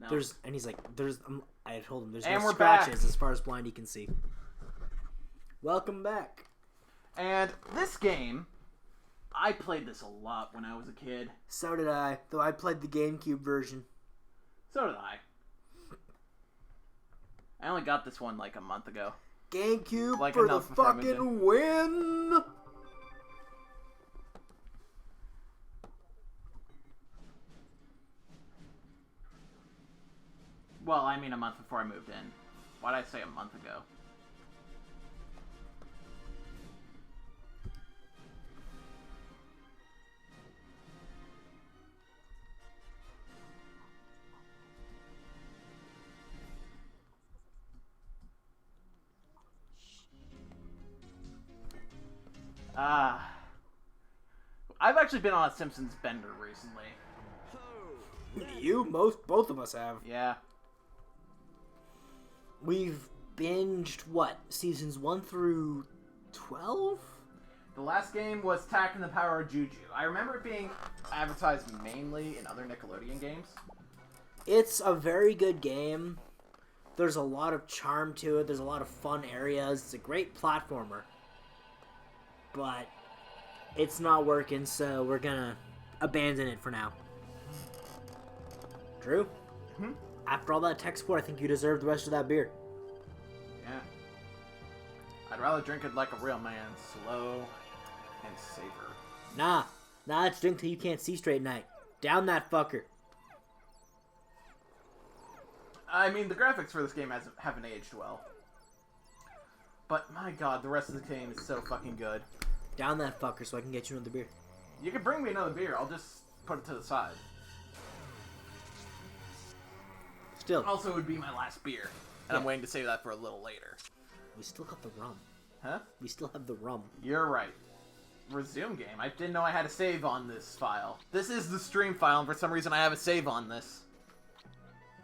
No. And he's like, I told him there's and no we're scratches back. as far as Blindy can see. Welcome back. And this game, I played this a lot when I was a kid. So did I, though I played the GameCube version. So did I. I only got this one like a month ago. GameCube Like for the enough before I moved fucking win! Well, I mean a month before I moved in. Why'd I say a month ago? I've actually been on a Simpsons bender recently. Both of us have. Yeah. We've binged, what, seasons 1 through 12? The last game was Tack and the Power of Juju. I remember it being advertised mainly in other Nickelodeon games. It's a very good game. There's a lot of charm to it. There's a lot of fun areas. It's a great platformer. But it's not working, so we're gonna abandon it for now. Drew? Hmm? After all that tech support, I think you deserve the rest of that beer. Yeah. I'd rather drink it like a real man, slow and savor. Nah, let's drink till you can't see straight at night. Down that fucker. I mean, the graphics for this game haven't aged well. But my god, the rest of the game is so fucking good. Down that fucker so I can get you another beer. You can bring me another beer, I'll just put it to the side. Still. Also, it would be my last beer. And I'm waiting to save that for a little later. We still got the rum. Huh? We still have the rum. You're right. Resume game. I didn't know I had a save on this file. This is the stream file, and for some reason I have a save on this.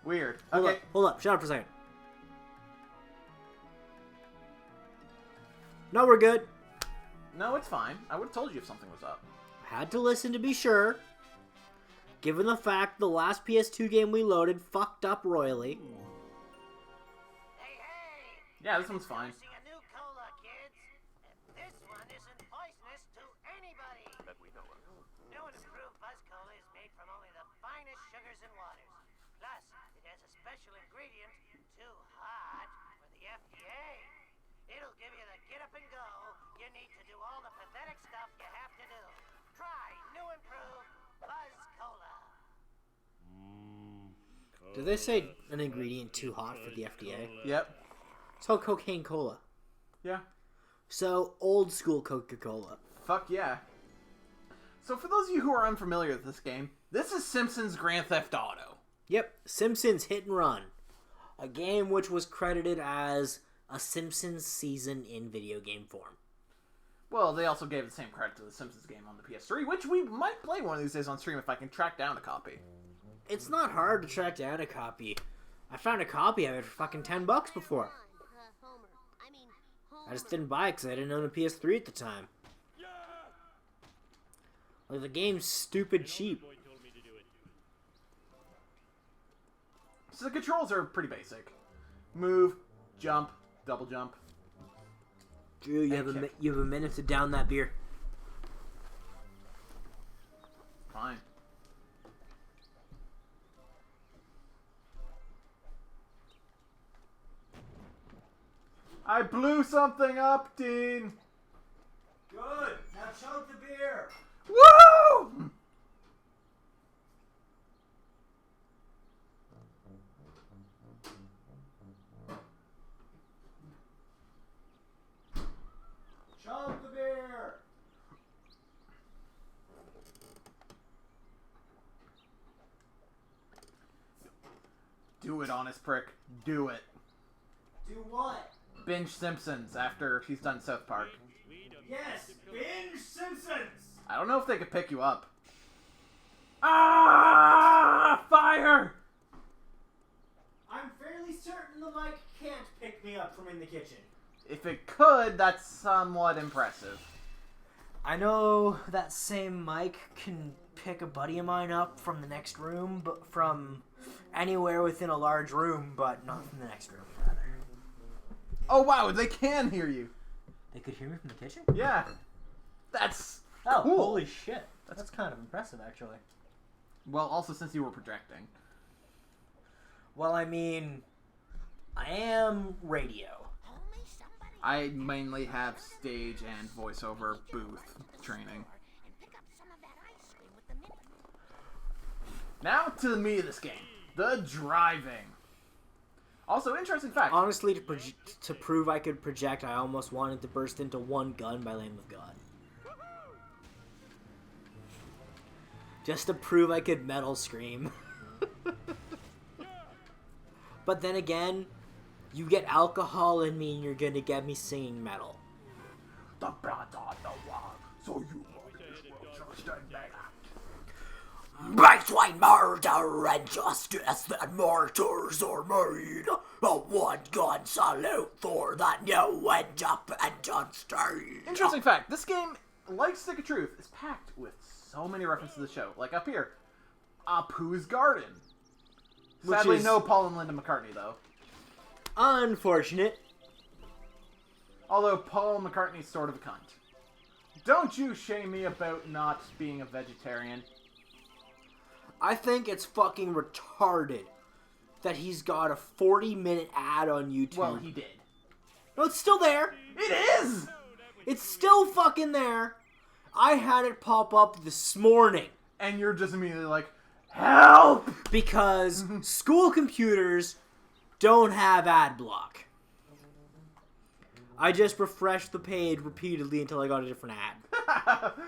Weird. Okay. Hold up. Shut up for a second. No, we're good. No, it's fine. I would have told you if something was up. Had to listen to be sure. Given the fact the last PS2 game we loaded fucked up royally. Hey, hey! Yeah, this one's fine. Introducing a new cola, kids. And this one isn't poisonous to anybody. That we know of. New and improved Buzz Cola is made from only the finest sugars and waters. Plus, it has a special ingredient, too hot for the FDA. It'll give you the get up and go you need to do all the pathetic stuff you have to do. Try new improved Buzz Cola. Did they say an ingredient too hot for the FDA? Yep. It's called cocaine cola. Yeah. So, old school Coca-Cola. Fuck yeah. So for those of you who are unfamiliar with this game, this is Simpsons Grand Theft Auto. Yep, Simpsons Hit and Run. A game which was credited as a Simpsons season in video game form. Well, they also gave the same credit to the Simpsons game on the PS3, which we might play one of these days on stream if I can track down a copy. It's not hard to track down a copy. I found a copy of it for fucking $10 before. I just didn't buy it because I didn't own a PS3 at the time. Like, the game's stupid cheap. So the controls are pretty basic. Move, jump, double jump. Drew, you have a minute to down that beer. Fine. I blew something up, Dean! Good! Now chug the beer! Woo! Chug the beer! Do it, honest prick. Do it. Do what? Binge Simpsons after he's done South Park. Yes! Binge Simpsons! I don't know if they could pick you up. Ah! Fire! I'm fairly certain the mic can't pick me up from in the kitchen. If it could, that's somewhat impressive. I know that same Mike can pick a buddy of mine up from the next room, but from anywhere within a large room, but not from the next room, rather. Oh, wow, they can hear you. They could hear me from the kitchen? Yeah. That's Oh, cool. holy shit. That's kind of impressive, actually. Well, also since you were projecting. Well, I mean, I am radio. I mainly have stage and voiceover booth training. Now to the meat of this game. The driving. Also, interesting fact. Honestly, to prove I could project, I almost wanted to burst into one gun by Lamb of God. Just to prove I could metal scream. But then again, you get alcohol in me and you're gonna get me singing metal. The blood on the wall, so you will just Between murder and justice, that martyrs are made. A one-gun salute for that new independent state. Interesting fact, this game, like Stick of Truth, is packed with so many references to the show. Like up here, Apu's Garden. Sadly, no Paul and Linda McCartney, though. Unfortunate. Although Paul McCartney's sort of a cunt. Don't you shame me about not being a vegetarian. I think it's fucking retarded that he's got a 40-minute ad on YouTube. Well, he did. No, it's still there. It is! It's still fucking there. I had it pop up this morning. And you're just immediately like, help! Because school computers don't have ad block. I just refreshed the page repeatedly until I got a different ad.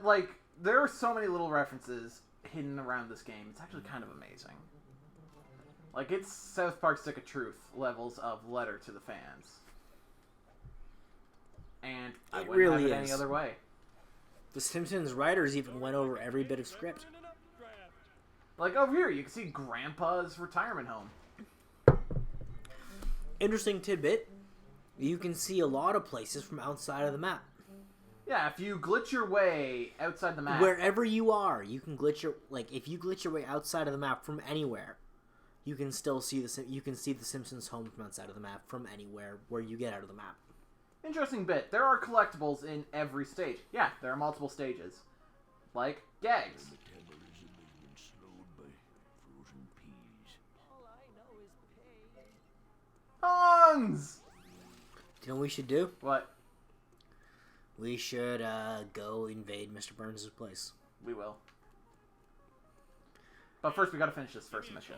Like, there are so many little references hidden around this game. It's actually kind of amazing. Like, it's South Park Stick of Truth levels of letter to the fans. And I wouldn't really have it is. any other way. The Simpsons writers even went over every bit of script. Like, over here, you can see Grandpa's retirement home. Interesting tidbit. You can see a lot of places from outside of the map. Yeah, if you glitch your way outside the map... Wherever you are, you can glitch your... Like, if you glitch your way outside of the map from anywhere, you can still see the Simpsons home from outside of the map from anywhere where you get out of the map. Interesting bit. There are collectibles in every stage. Yeah, there are multiple stages. Like, gags. Hans! Do you know what we should do? What? We should go invade Mr. Burns' place. We will. But first, we gotta finish this first mission.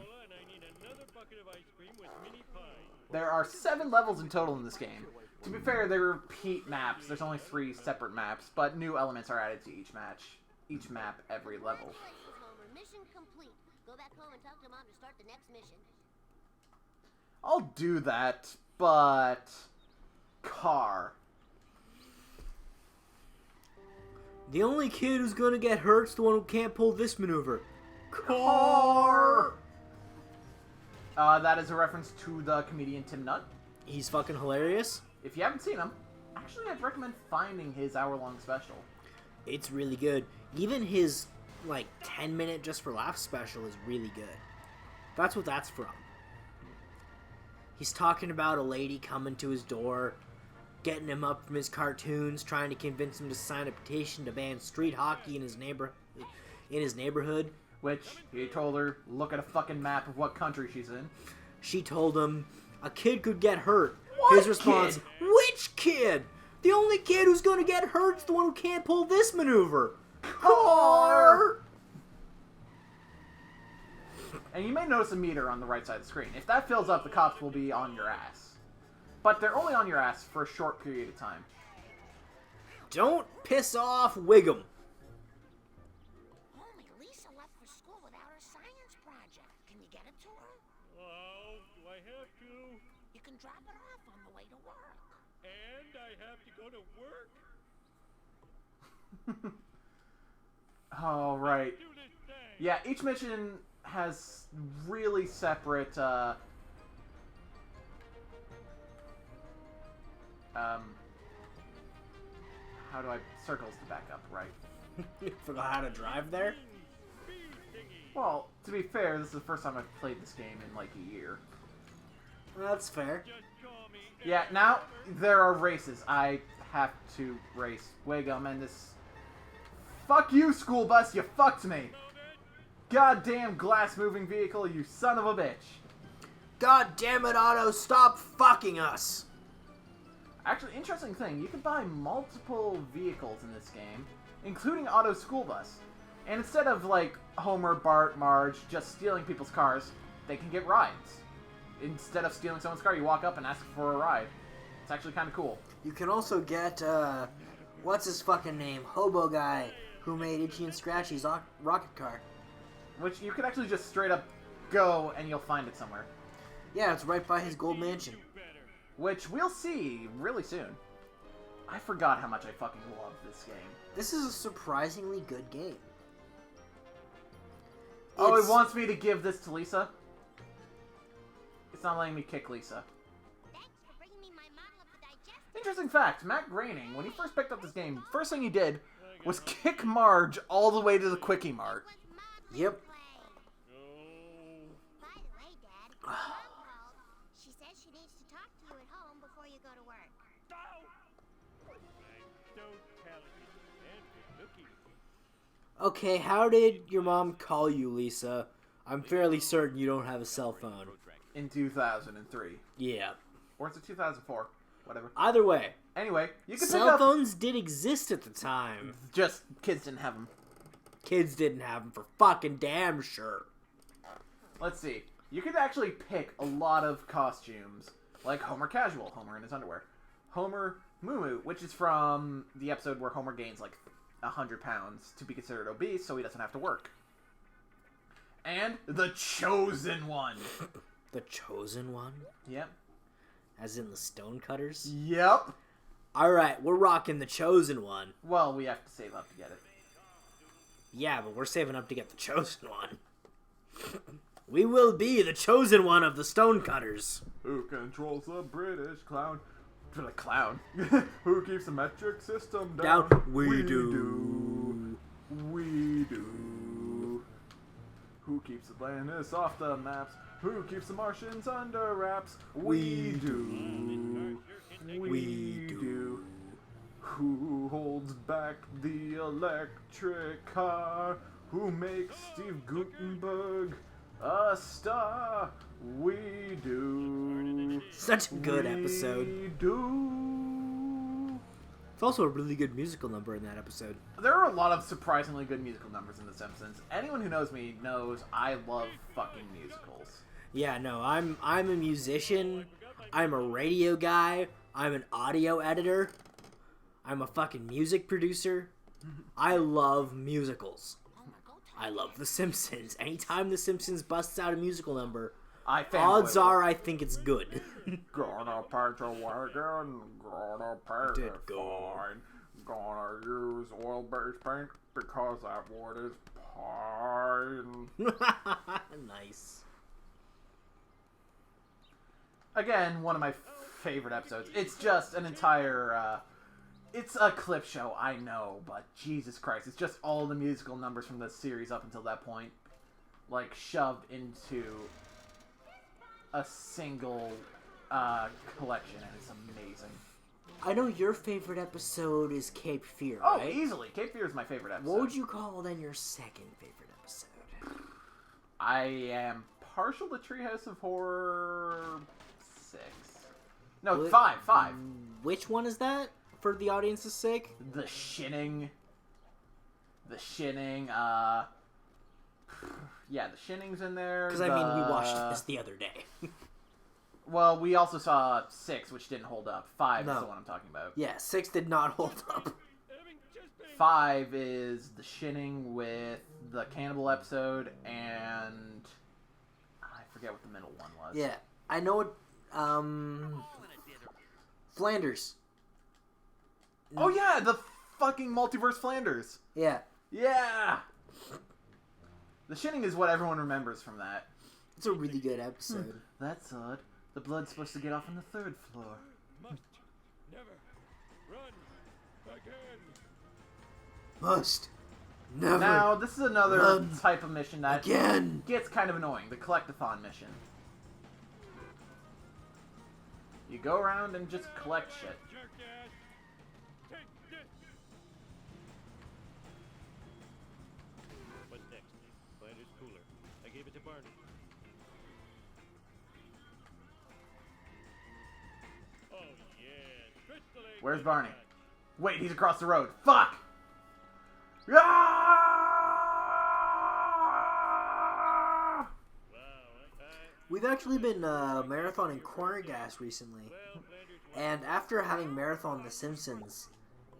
There are 7 levels in total in this game. To be fair, they repeat maps. There's only 3 separate maps, but new elements are added to each map every level. Mission complete. Go back home and talk to Mom to start the next mission. I'll do that, but... Car. The only kid who's gonna get hurt's the one who can't pull this maneuver. Car! That is a reference to the comedian Tim Nutt. He's fucking hilarious. If you haven't seen him, actually I'd recommend finding his hour-long special. It's really good. Even his, 10-minute Just for Laughs special is really good. That's what that's from. He's talking about a lady coming to his door, getting him up from his cartoons, trying to convince him to sign a petition to ban street hockey in his neighborhood. Which, he told her, look at a fucking map of what country she's in. She told him, a kid could get hurt. What His response, kid? Which kid? The only kid who's gonna get hurt's the one who can't pull this maneuver. Car! And you may notice a meter on the right side of the screen. If that fills up, the cops will be on your ass. But they're only on your ass for a short period of time. Don't piss off Wiggum. Homie, Lisa left for school without her science project. Can you get it to her? Oh, do I have to? You can drop it off on the way to work. And I have to go to work? Oh, right. Do this thing. Yeah, each mission has really separate, How do I... Circles to back up, right? Forgot how to drive there? Well, to be fair, this is the first time I've played this game in like a year. That's fair. Yeah, now there are races. I have to race. Wigum and this... Fuck you, school bus, you fucked me! Goddamn glass-moving vehicle, you son of a bitch! God damn it, Otto, stop fucking us! Actually, interesting thing, you can buy multiple vehicles in this game, including Otto's school bus. And instead of, like, Homer, Bart, Marge just stealing people's cars, they can get rides. Instead of stealing someone's car, you walk up and ask for a ride. It's actually kind of cool. You can also get, what's his fucking name? Hobo guy who made Itchy and Scratchy's rocket car. Which you could actually just straight up go and you'll find it somewhere. Yeah, it's right by his gold mansion. Which we'll see really soon. I forgot how much I fucking love this game. This is a surprisingly good game. Oh, it wants me to give this to Lisa? It's not letting me kick Lisa. Thanks for bringing me my model of the digestive. Interesting fact, Matt Groening, when he first picked up this game, first thing he did was kick Marge all the way to the Quickie Mart. Yep. By the way, Dad, Mom called. She says she needs to talk to you at home before you go to work. Okay, how did your mom call you, Lisa? I'm fairly certain you don't have a cell phone. In 2003. Yeah. Or is it 2004? Whatever. Either way, Anyway, you can pick cell up... phones did exist at the time. Just, kids didn't have them. Kids didn't have them for fucking damn sure. Let's see. You could actually pick a lot of costumes. Like Homer Casual, Homer in his underwear. Homer Moo, which is from the episode where Homer gains like 100 pounds to be considered obese so he doesn't have to work. And the Chosen One. The Chosen One? Yep. As in the Stonecutters? Yep. Alright, we're rocking the Chosen One. Well, we have to save up to get it. Yeah, but we're saving up to get the Chosen One. We will be the Chosen One of the Stonecutters. Who controls the British clown? For the clown. Who keeps the metric system down? We do. We do. Who keeps Atlantis off the maps? Who keeps the Martians under wraps? We do. We do. Who holds back the electric car? Who makes Steve Gutenberg a star? We do. Such a good episode. We do. It's also a really good musical number in that episode. There are a lot of surprisingly good musical numbers in The Simpsons. Anyone who knows me knows I love fucking musicals. Yeah, no, I'm a musician. I'm a radio guy. I'm an audio editor. I'm a fucking music producer. I love musicals. I love The Simpsons. Anytime The Simpsons busts out a musical number, odds are I think it's good. Gonna paint a wagon, gonna paint Did it go. fine. Gonna use oil-based paint because that wood is pine. Nice. Again, one of my favorite episodes. It's just an entire, it's a clip show, I know, but Jesus Christ, it's just all the musical numbers from the series up until that point, like, shoved into a single, collection, and it's amazing. I know your favorite episode is Cape Fear, Oh, right? easily. Cape Fear is my favorite episode. What would you call then your second favorite episode? I am partial to Treehouse of Horror 6. No, Wh- 5. Which one is that, for the audience's sake? The Shinning. Yeah, the Shinning's in there. Because, I mean, we watched this the other day. Well, we also saw 6, which didn't hold up. 5 is No. the one I'm talking about. Yeah, 6 did not hold up. 5 is the Shinning with the cannibal episode, and I forget what the middle one was. Yeah, I know it, Flanders. Oh yeah, the fucking Multiverse Flanders. Yeah, Yeah! The Shinning is what everyone remembers from that. it's a really good episode. That's odd. The blood's supposed to get off on the 3rd floor. Must never Run! Again! Must never Now, this is another run type of mission that again. gets kind of annoying. The Collectathon mission. You go around and just collect shit. Jerk-ass! Take this! What's next? Flanders cooler. I gave it to Barney. Oh, yeah. Crystal Egg Where's Lemon Barney? Pie. Wait, he's across the road. Fuck! Ah! Wow, We've actually been marathoning corner gas recently, well, Flanders won. and after having marathon The Simpsons,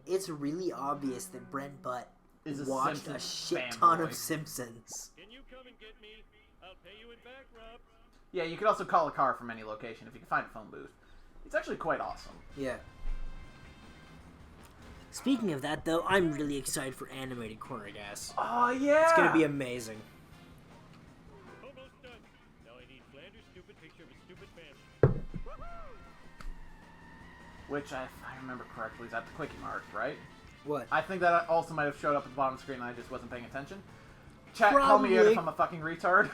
it's really obvious that Brent Butt Is a watched a Simpsons shit ton fanboy. of Simpsons. Can you come and get me? I'll pay you in back rubs. Yeah, you could also call a car from any location if you can find a phone booth. It's actually quite awesome. Yeah. Speaking of that, though, I'm really excited for animated corner gas. Oh, yeah! It's gonna be amazing. Almost done. Now I need Flanders' stupid picture of his stupid family. Which, if I remember correctly, is at the Quickie Mart, right? What? I think that also might have showed up at the bottom of the screen and I just wasn't paying attention. Chat, call me out Probably. if I'm a fucking retard.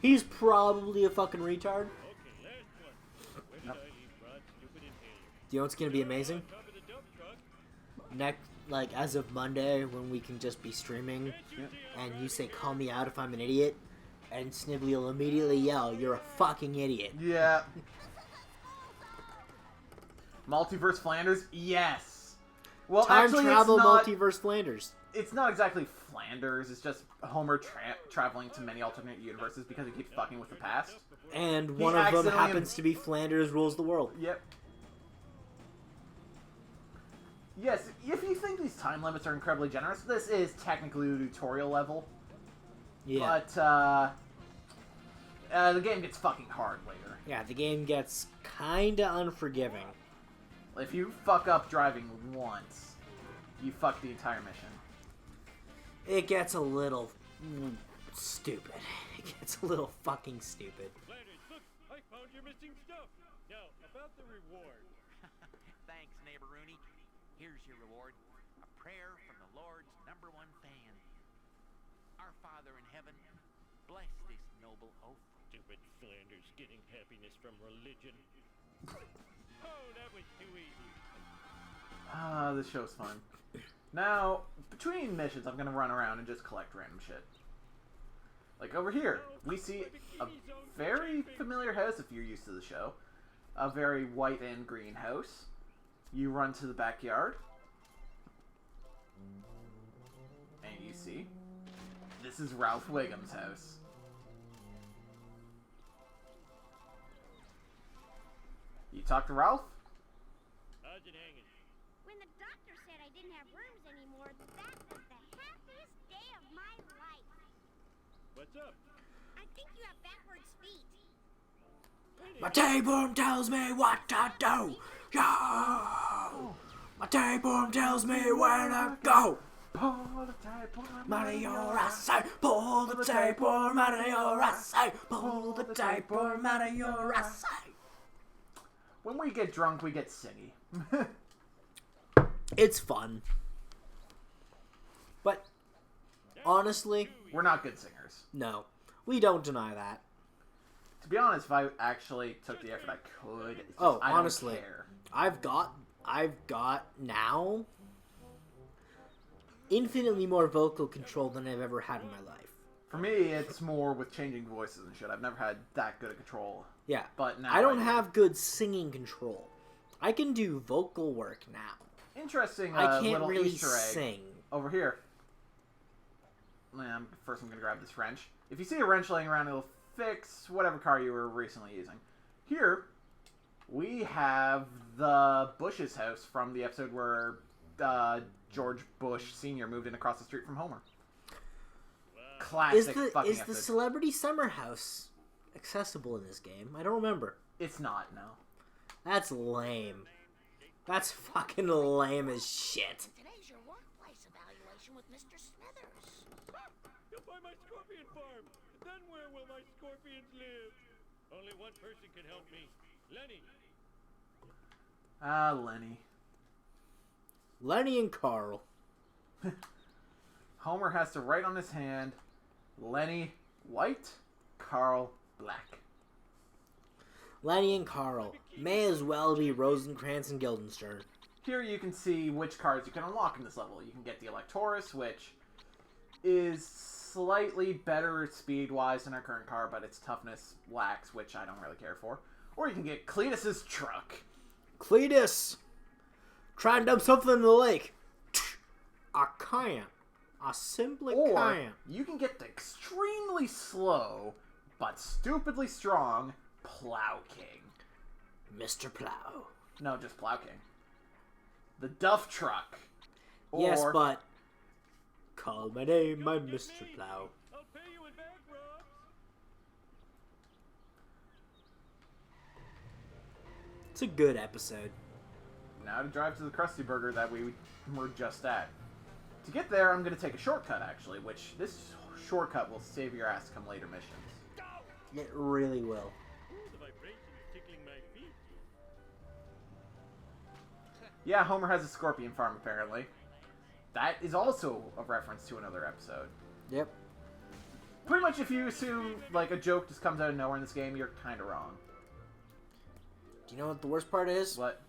He's probably a fucking retard. Okay, last one. Where did I leave Rod's stupid inhaler? Do you know what's gonna be amazing? On top of the dump truck. Next, like as of Monday, when we can just be streaming, Can't you see and you say "call me out if I'm an idiot," and Snibbly will immediately yell, "You're a fucking idiot." Yeah. Multiverse Flanders? Yes! Well, Time actually, travel it's not, multiverse Flanders. it's not exactly Flanders. It's just Homer traveling to many alternate universes because he keeps fucking with the past. And He one of them accidentally- happens to be Flanders rules the world. Yep. Yes, if you think these time limits are incredibly generous, this is technically a tutorial level. Yeah. But, the game gets fucking hard later. Yeah, the game gets kinda unforgiving. If you fuck up driving once, you fuck the entire mission. It gets a little stupid. It gets a little fucking stupid. Flanders, look! I found your missing stuff. Now, about the reward. Thanks, neighbor Rooney. Here's your reward. A prayer from the Lord's #1 fan. Our Father in heaven, bless this noble oath. Stupid Flanders getting happiness from religion. Oh, that was too easy. Ah, this show's fun. Now, between missions, I'm gonna run around and just collect random shit. Like over here, we see a very familiar house if you're used to the show. A very white and green house. You run to the backyard. And you see, this is Ralph Wiggum's house. You talk to Ralph? How's it hanging? When the doctor said I didn't have rooms anymore, that was the happiest day of my life. What's up? I think you have backwards feet. My tapeworm tells me what to do. Yo! My tapeworm tells me where to go. Pull the tapeworm Out of your ass, I pull the tapeworm out of your ass, I pull the tapeworm out of your ass. When we get drunk, we get singy. It's fun. But honestly, We're not good singers. no. We don't deny that. To be honest, if I actually took the effort, I could. It's just, Oh, I don't honestly. care. I've got now infinitely more vocal control than I've ever had in my life. For me, it's more with changing voices and shit. I've never had that good a control. Yeah. But now I don't do. have good singing control. I can do vocal work now. Interesting I can't little really Easter egg sing. over here. First, I'm going to grab this wrench. If you see a wrench laying around, it'll fix whatever car you were recently using. Here, we have the Bush's house from the episode where George Bush Sr. moved in across the street from Homer. Classic fucking Is the episode. Celebrity Summer House accessible in this game? I don't remember. It's not, no. That's lame. That's fucking lame as shit. Today's your workplace evaluation with Mr. Smithers. You'll buy my scorpion farm. Then where will my scorpions live? Only one person can help me. Lenny. Ah, Lenny. Lenny and Carl. Homer has to write on his hand, Lenny white, Carl black. Lenny and Carl. May as well be Rosencrantz and Guildenstern. Here you can see which cards you can unlock in this level. You can get the Electoris, which is slightly better speed-wise than our current car, but its toughness lacks, which I don't really care for. Or you can get Cletus's truck. Cletus! Try and dump something in the lake. I can't. I simply Or can't. you can get the extremely slow, but stupidly strong Plow King. Mr. Plow. No, just Plow King. The Duff Truck. Or, Yes, but... Call my name, I'm Mr. Plow. I'll pay you in back rubs. It's a good episode. Now to drive to the Krusty Burger that we were just at. To get there, I'm going to take a shortcut, actually, which this shortcut will save your ass come later missions. It really will. Ooh, the vibration's tickling my feet. Yeah, Homer has a scorpion farm, apparently. That is also a reference to another episode. Yep. Pretty much if you assume, like, a joke just comes out of nowhere in this game, you're kind of wrong. Do you know what the worst part is? What?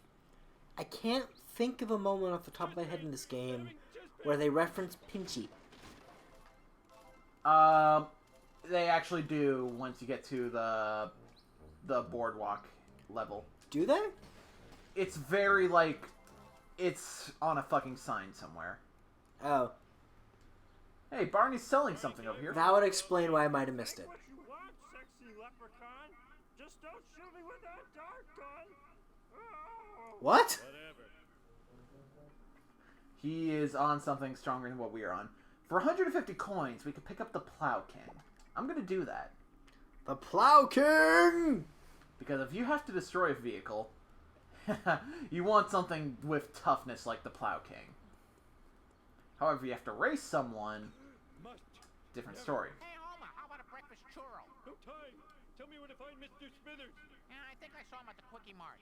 I can't think of a moment off the top of my head in this game where they reference Pinchy. They actually do once you get to the boardwalk level. Do they? It's very, like, it's on a fucking sign somewhere. Oh. Hey, Barney's selling something over here. That would explain why I might have missed it. What you want, sexy leprechaun? Just don't shoot me with that dart gun. Oh. What? Whatever. He is on something stronger than what we are on. For 150 coins, we could pick up the Plow King. I'm gonna do that. The Plow King! Because if you have to destroy a vehicle, you want something with toughness like the Plow King. However, you have to race someone, Must. different story. Hey, Homer, how about a breakfast churro? No time. Tell me where to find Mr. Smithers. Yeah, I think I saw him at the Quickie Mart.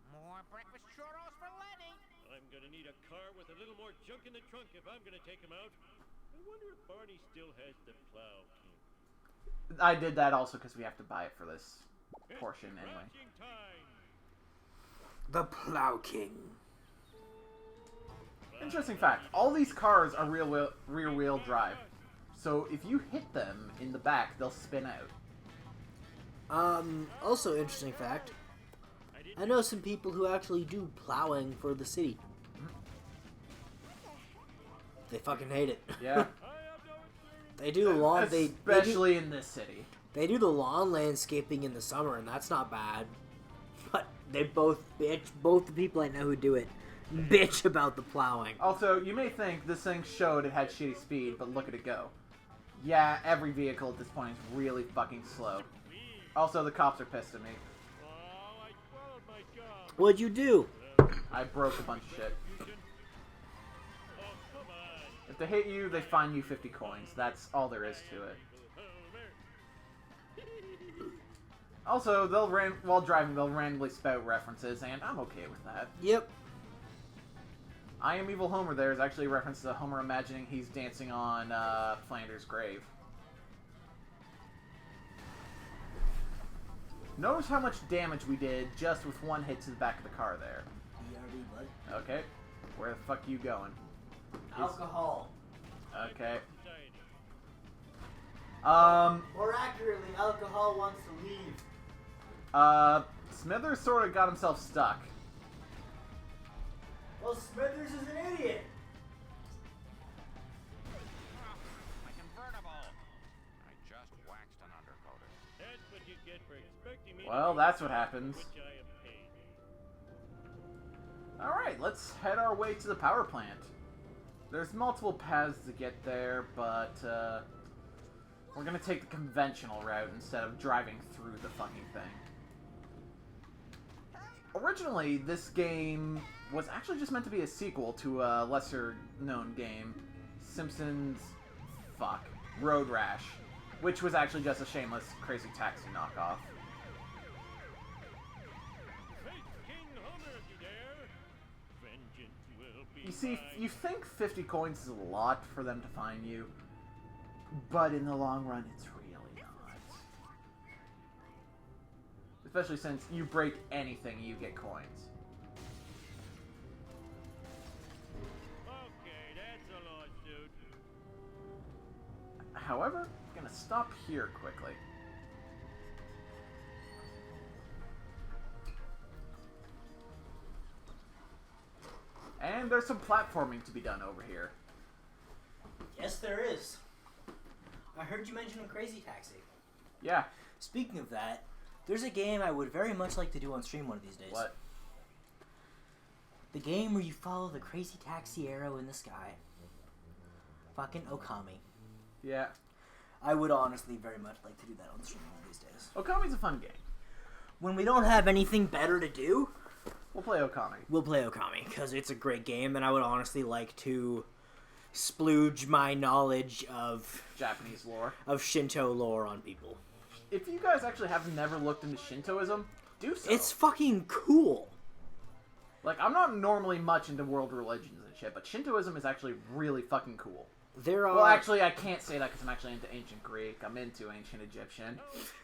More breakfast churros for Lenny. I'm gonna need a car with a little more junk in the trunk if I'm gonna take him out. I wonder if Barney still has the Plow King. I did that also because we have to buy it for this portion It's anyway. crashing time. The Plow King. Interesting fact, all these cars are rear wheel drive. So if you hit them in the back, they'll spin out. Also interesting fact. I know some people who actually do plowing for the city. They fucking hate it. Yeah. I have no experience. They do the lawn. Especially in this city. They do the lawn landscaping in the summer, and that's not bad. But they both bitch. Both the people I know who do it bitch about the plowing. Also, you may think this thing showed it had shitty speed, but look at it go. Yeah, every vehicle at this point is really fucking slow. Also, the cops are pissed at me. Oh, I swallowed my gum. What'd you do? I broke a bunch of shit. Fusion. Oh, come on. If they hit you, they fine you 50 coins. That's all there is to it. Homer. Also, while driving, they'll randomly spout references, and I'm okay with that. Yep. I Am Evil Homer there is actually a reference to Homer imagining he's dancing on Flanders' grave. Notice how much damage we did just with one hit to the back of the car there. BRB, bud. Okay, where the fuck you going? Alcohol. Okay. Society. More accurately, alcohol wants to leave. Smithers sort of got himself stuck. Well, Smithers is an idiot. My convertible. I just waxed and undercoated. That's what you get for expecting me to Well, do that's the what job happens. for which I am paid. Alright, let's head our way to the power plant. There's multiple paths to get there, but we're gonna take the conventional route instead of driving through the fucking thing. Originally, this game was actually just meant to be a sequel to a lesser-known game, Simpsons, Road Rash, which was actually just a shameless Crazy Taxi knockoff. Face King Homer if you dare. Vengeance will You see, you think 50 coins is a lot for them to find you, but in the long run, it's really not. Especially since you break anything, you get coins. Okay, that's a lawsuit. However, I'm gonna stop here quickly. And there's some platforming to be done over here. Yes, there is. I heard you mention Crazy Taxi. Yeah. Speaking of that, there's a game I would very much like to do on stream one of these days. What? The game where you follow the Crazy Taxi arrow in the sky. Fucking Okami. Yeah. I would honestly very much like to do that on stream one of these days. Okami's a fun game. When we don't have anything better to do, We'll play Okami. we'll play Okami, because it's a great game, and I would honestly like to splooge my knowledge of Japanese lore. Shinto lore on people. If you guys actually have never looked into Shintoism, do so. It's fucking cool. Like, I'm not normally much into world religions and shit, but Shintoism is actually really fucking cool. There are... Well, actually, I can't say that because I'm actually into ancient Greek. I'm into ancient Egyptian.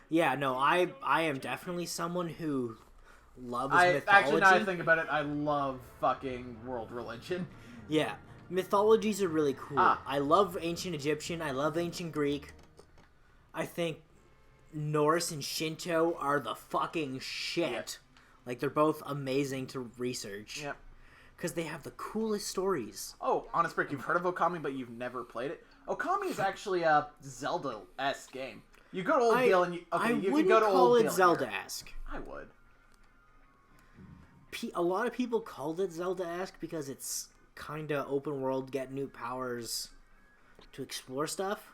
Yeah, no, I am definitely someone who loves mythology. Actually, now I think about it, I love fucking world religion. Yeah, mythologies are really cool. Ah. I love ancient Egyptian. I love ancient Greek. I think Norse and Shinto are the fucking shit. Yep. Like, they're both amazing to research. Yep. Because they have the coolest stories. Oh, honest break, you've heard of Okami, but you've never played it? Okami is actually a Zelda-esque game. You go to Old Gil and you... Okay, I you wouldn't can go to call Old it Gil Zelda-esque. here. I would. A lot of people called it Zelda-esque because it's kind of open world, get new powers to explore stuff.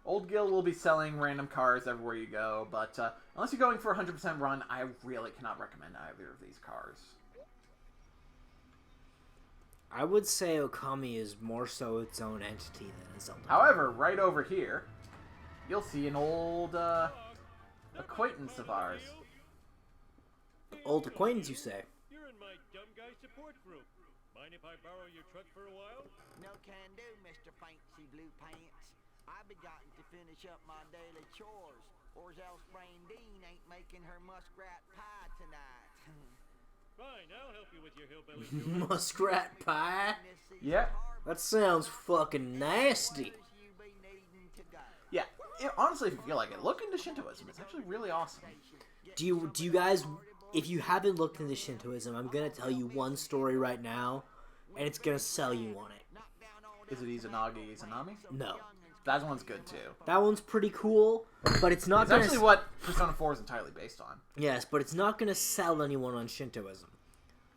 Old Gil will be selling random cars everywhere you go, but unless you're going for a 100% run, I really cannot recommend either of these cars. I would say Okami is more so its own entity than a Zelda. However, right over here, you'll see an old acquaintance of ours. Old acquaintance, you say? You're in my dumb guy support group. Mind if I borrow your truck for a while? No can do, Mr. Fancy Blue Pants. I've begotten to finish up my daily chores, or else Brain Dean ain't making her muskrat pie tonight. Fine, I'll help you with your hillbilly chores. Muskrat pie? Yeah. That sounds fucking nasty. You be needing to go. Yeah, honestly, if you feel like it, look into Shintoism. It's actually really awesome. Do you guys, if you haven't looked into Shintoism, I'm gonna tell you one story right now, and it's gonna sell you on it. Is it Izanagi Izanami? No. That one's good, too. That one's pretty cool, but it's not It's gonna... actually what Persona 4 is entirely based on. Yes, but it's not gonna sell anyone on Shintoism.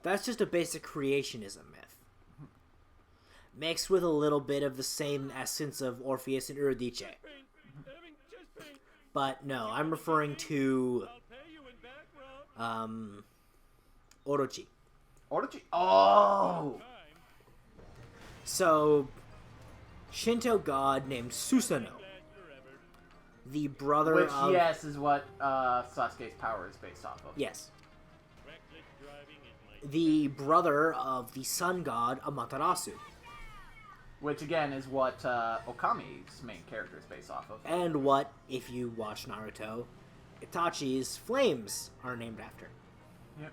That's just a basic creationism myth. Mixed with a little bit of the same essence of Orpheus and Eurydice. Having just pain. But no, I'm referring to I'll pay you in back rub. Orochi. Orochi? Oh! Time. So, Shinto god named Susanoo, Last forever. the brother Which, of... yes, is what Sasuke's power is based off of. Yes. Reckless driving is my The brother of the sun god Amaterasu. Which, again, is what Okami's main character is based off of. And what, if you watch Naruto, Itachi's flames are named after. Yep.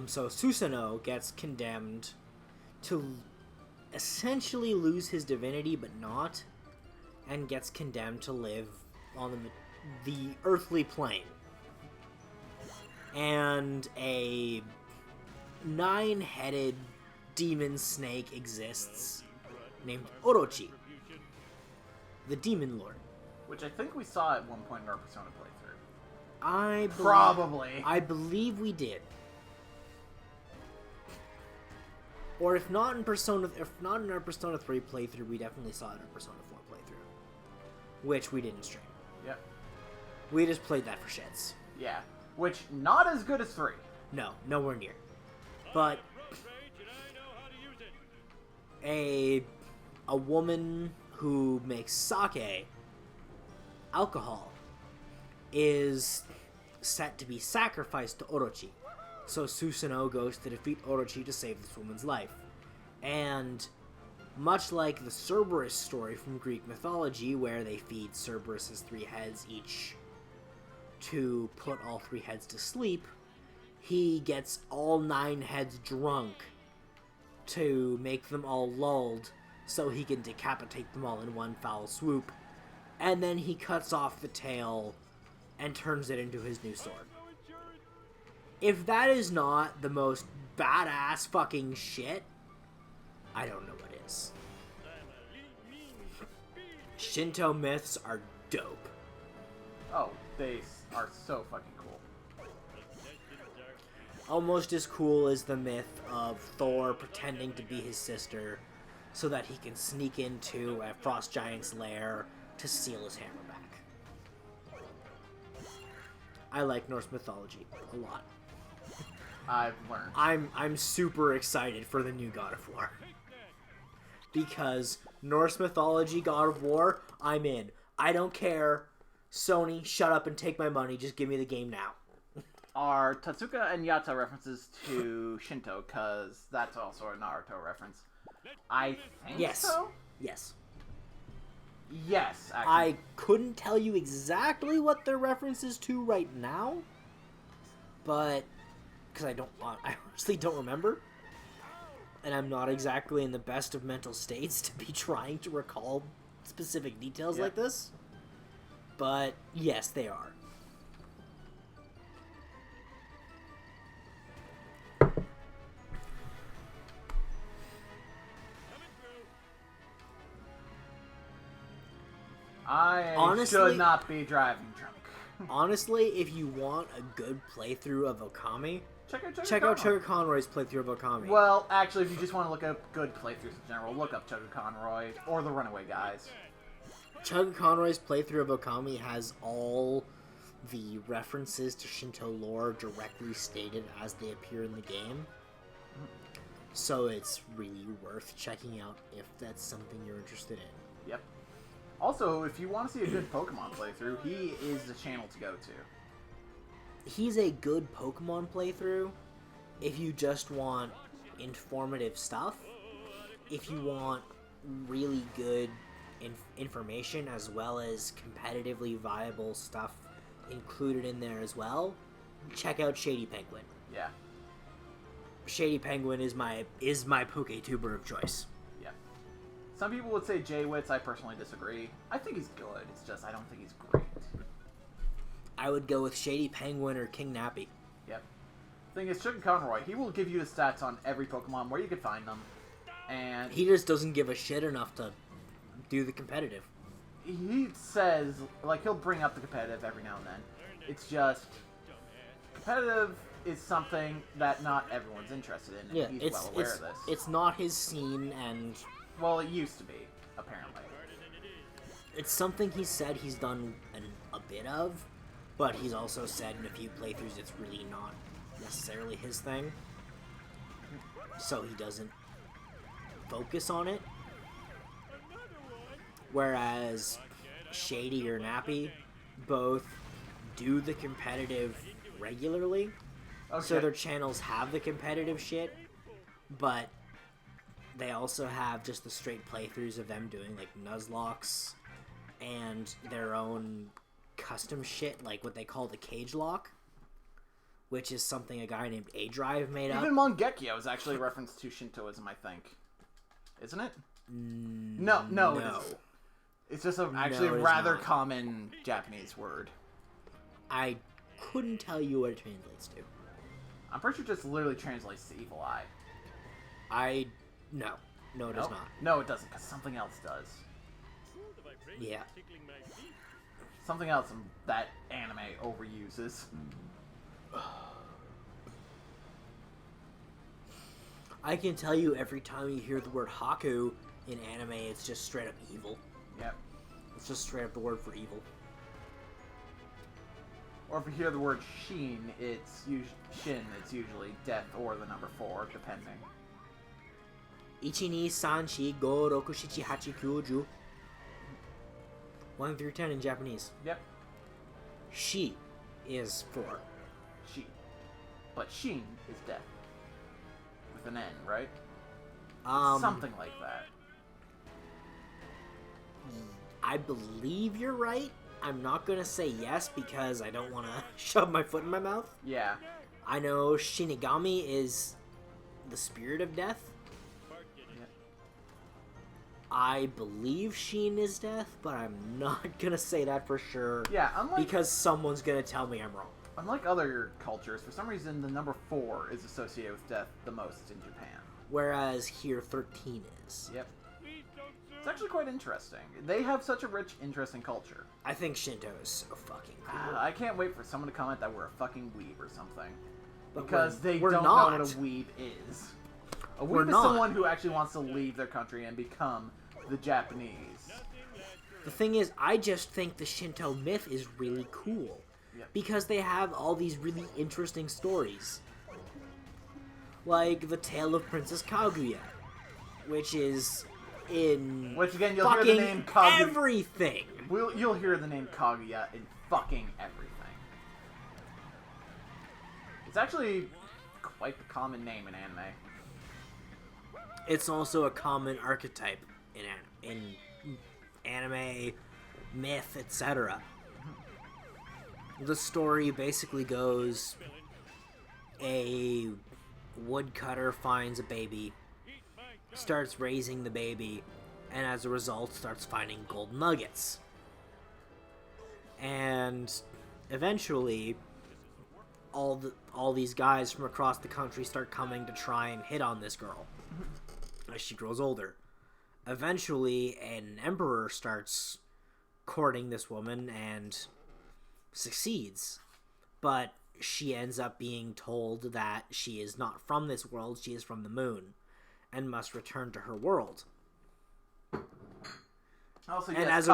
So Susanoo gets condemned to essentially lose his divinity, but not, and gets condemned to live on the earthly plane. And a 9-headed demon snake exists named Orochi, the demon lord. Which I think we saw at one point in our Persona playthrough. I Probably. believe we did. Or if not in our Persona 3 playthrough, we definitely saw it in our Persona 4 playthrough, which we didn't stream. Yep. We just played that for shits. Yeah. Which, not as good as 3. No, nowhere near. But road rage and I know how to use it. a woman who makes sake, alcohol, is set to be sacrificed to Orochi So Susanoo goes to defeat Orochi to save this woman's life. And much like the Cerberus story from Greek mythology, where they feed Cerberus 3 heads each to put all 3 heads to sleep, he gets all 9 heads drunk to make them all lulled so he can decapitate them all in one foul swoop. And then he cuts off the tail and turns it into his new sword. If that is not the most badass fucking shit, I don't know what is. Shinto myths are dope. Oh, they are so fucking cool. Almost as cool as the myth of Thor pretending to be his sister so that he can sneak into a frost giant's lair to steal his hammer back. I like Norse mythology a lot. I've learned. I'm super excited for the new God of War. Because Norse mythology God of War, I'm in. I don't care. Sony, shut up and take my money. Just give me the game now. Are Tatsuka and Yata references to Shinto? Because that's also a Naruto reference. I think Yes. so? Yes. Yes, actually. I couldn't tell you exactly what they're references to right now. But... because I honestly don't remember. And I'm not exactly in the best of mental states to be trying to recall specific details like this. But yes, they are. I Honestly- should not be driving drunk. Honestly, if you want a good playthrough of Okami, Check out Chugga Conroy's playthrough of Okami. Well, actually, if you just want to look up good playthroughs in general, look up Chugga Conroy or the Runaway Guys. Chugga Conroy's playthrough of Okami has all the references to Shinto lore directly stated as they appear in the game. So it's really worth checking out if that's something you're interested in. Yep. Also, if you want to see a good Pokemon playthrough, he is the channel to go to. He's a good Pokemon playthrough if you just want informative stuff. If you want really good information as well as competitively viable stuff included in there as well, check out Shady Penguin. Yeah. Shady Penguin is my PokeTuber of choice. Yeah. Some people would say J-Wits. I personally disagree. I think he's good. It's just I don't think he's great. I would go with Shady Penguin or King Nappy. Yep. Thing is, Chugga Conroy, he will give you the stats on every Pokemon, where you can find them, and He just doesn't give a shit enough to do the competitive. he says, like, he'll bring up the competitive every now and then. It's just, competitive is something that not everyone's interested in, and Yeah, he's it's well aware of this. it's not his scene, and Well, it used to be, apparently. it's something he said he's done a bit of, but he's also said in a few playthroughs it's really not necessarily his thing. So he doesn't focus on it. Whereas Shady or Nappy both do the competitive regularly. Okay. So their channels have the competitive shit, but they also have just the straight playthroughs of them doing like Nuzlocks and their own custom shit, like what they call the cage lock, which is something a guy named A-Drive made up. Even Mongekyo is actually a reference to Shintoism, I think. Isn't it? No, it isn't. It's just actually a it is rather not. common Japanese word. I couldn't tell you what it translates to. I'm pretty sure it just literally translates to evil eye. No, it does Nope. not. No, it doesn't, because something else does. Yeah. Something else that anime overuses. I can tell you every time you hear the word Haku in anime, it's just straight up evil. Yep. It's just straight up the word for evil. Or if you hear the word Shin, it's usually death or the number 4, depending. 1, 2, 3, 4, 5, 6, 7, 8, 9, 10. 1 through 10 in Japanese. Yep. Shi is 4. Shi. but Sheen is death. With an N, right? Um, Something like that. I believe you're right. I'm not gonna say yes because I don't want to shove my foot in my mouth. Yeah. I know Shinigami is the spirit of death. I believe Sheen is death, but I'm not gonna say that for sure. Yeah, because someone's gonna tell me I'm wrong. Unlike other cultures, for some reason the number 4 is associated with death the most in Japan. Whereas here 13 is. Yep. It's actually quite interesting. They have such a rich, interesting culture. I think Shinto is so fucking cool. I can't wait for someone to comment that we're a fucking weeb or something. But Because they we're don't not. know what a weeb is. A We're weeb is not. someone who actually wants to leave their country and become the Japanese. The thing is, I just think the Shinto myth is really cool. Yep. Because they have all these really interesting stories. Like the tale of Princess Kaguya, which is in Which again, you'll hear fucking the name Kaguya. everything. You'll hear the name Kaguya in fucking everything. It's actually quite the common name in anime. It's also a common archetype in anime, myth, etc. The story basically goes: a woodcutter finds a baby, starts raising the baby, and as a result starts finding gold nuggets. And eventually, all these guys from across the country start coming to try and hit on this girl as she grows older. Eventually, an emperor starts courting this woman and succeeds, but she ends up being told that she is not from this world, she is from the moon, and must return to her world. Also, And yes,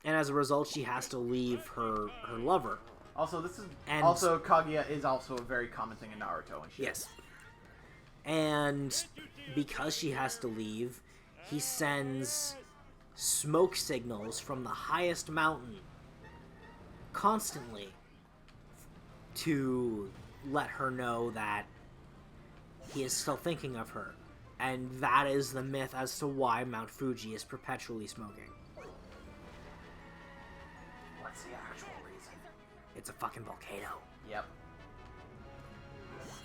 as a result, she has to leave her lover. Also, this is And- also Kaguya is also a very common thing in Naruto and shit. Yes. And because she has to leave, he sends smoke signals from the highest mountain constantly to let her know that he is still thinking of her. And that is the myth as to why Mount Fuji is perpetually smoking. What's the actual reason? It's a fucking volcano. Yep.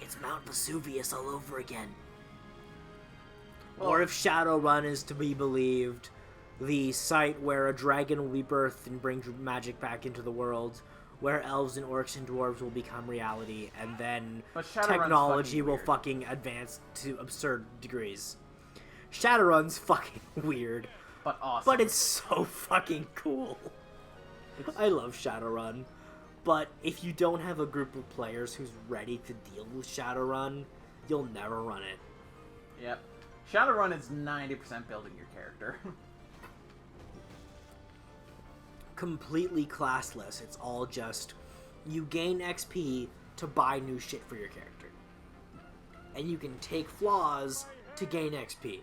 It's Mount Vesuvius all over again. Well- Or if Shadowrun is to be believed, the site where a dragon will be birthed and bring magic back into the world, where elves and orcs and dwarves will become reality, and then But Shadowrun's technology fucking will weird. fucking advance to absurd degrees. Shadowrun's fucking weird, But awesome. but it's so fucking cool. I love Shadowrun, but if you don't have a group of players who's ready to deal with Shadowrun, you'll never run it. Yep. Shadowrun is 90% building your character. Completely classless. It's all just you gain XP to buy new shit for your character. And you can take flaws to gain XP.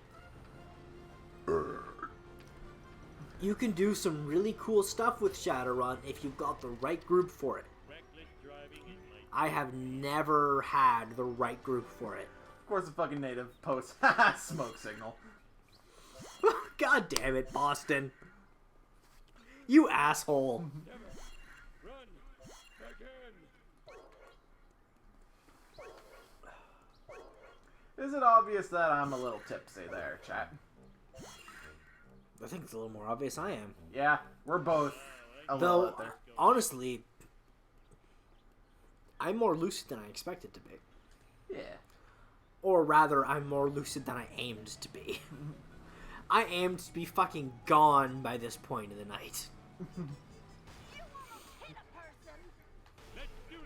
You can do some really cool stuff with Shadowrun if you've got the right group for it. Reckless driving in light. I have never had the right group for it. Of course, the fucking native post smoke signal. God damn it, Boston. You asshole. Run! Again! Is it obvious that I'm a little tipsy there, chat? I think it's a little more obvious I am. Yeah, we're both a little Though, out there. honestly, I'm more lucid than I expected to be. Yeah. Or rather, I'm more lucid than I aimed to be. I aimed to be fucking gone by this point of the night.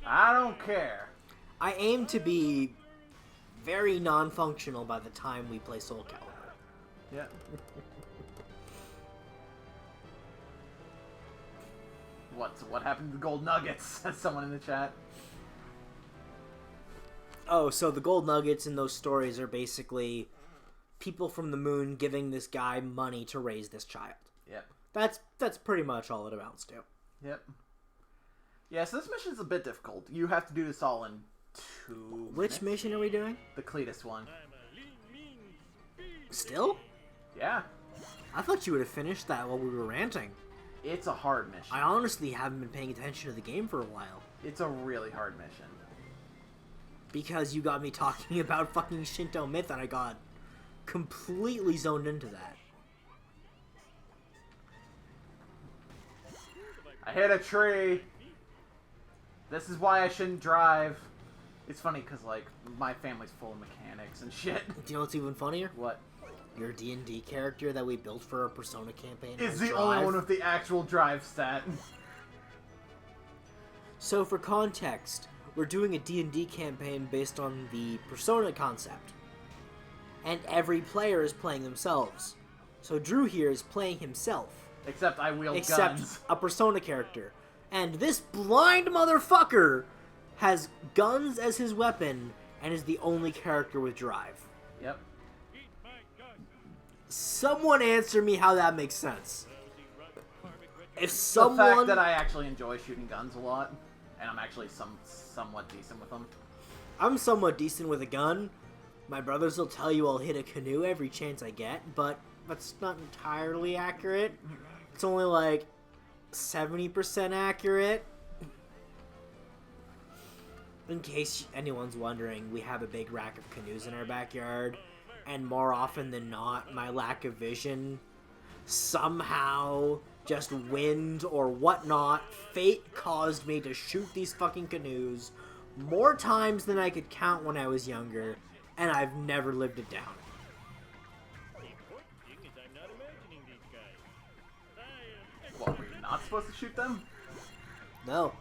I don't care. I aim to be very non-functional by the time we play Soul Calibur. Yeah. What happened to the gold nuggets? Says someone in the chat. Oh, so the gold nuggets in those stories are basically people from the moon giving this guy money to raise this child. Yep. That's pretty much all it amounts to. Yep. Yeah, so this mission's a bit difficult. You have to do this all in 2 Which minutes. mission are we doing? The Cletus one. I'm a lean, mean, speed. Still? Yeah. I thought you would have finished that while we were ranting. It's a hard mission. I honestly haven't been paying attention to the game for a while. It's a really hard mission. Because you got me talking about fucking Shinto myth and I got completely zoned into that. I hit a tree. This is why I shouldn't drive. It's funny because, like, my family's full of mechanics and shit. Do you know what's even funnier? What? Your D&D character that we built for our Persona campaign Is has the drive. only one with the actual drive stat. So for context, we're doing a D&D campaign based on the Persona concept. And every player is playing themselves. So Drew here is playing himself. Except I wield Except guns. a Persona character. And this blind motherfucker has guns as his weapon and is the only character with drive. Yep. Eat my guts. Someone answer me how that makes sense. If The someone... fact that I actually enjoy shooting guns a lot, and I'm actually somewhat decent with them. I'm somewhat decent with a gun. My brothers will tell you I'll hit a canoe every chance I get, but that's not entirely accurate. It's only like 70% accurate. In case anyone's wondering, we have a big rack of canoes in our backyard, and more often than not, my lack of vision, somehow, just wind or whatnot, fate caused me to shoot these fucking canoes more times than I could count when I was younger, and I've never lived it down. The important thing is I'm not imagining these guys. I am. What, were you not supposed to shoot them? No,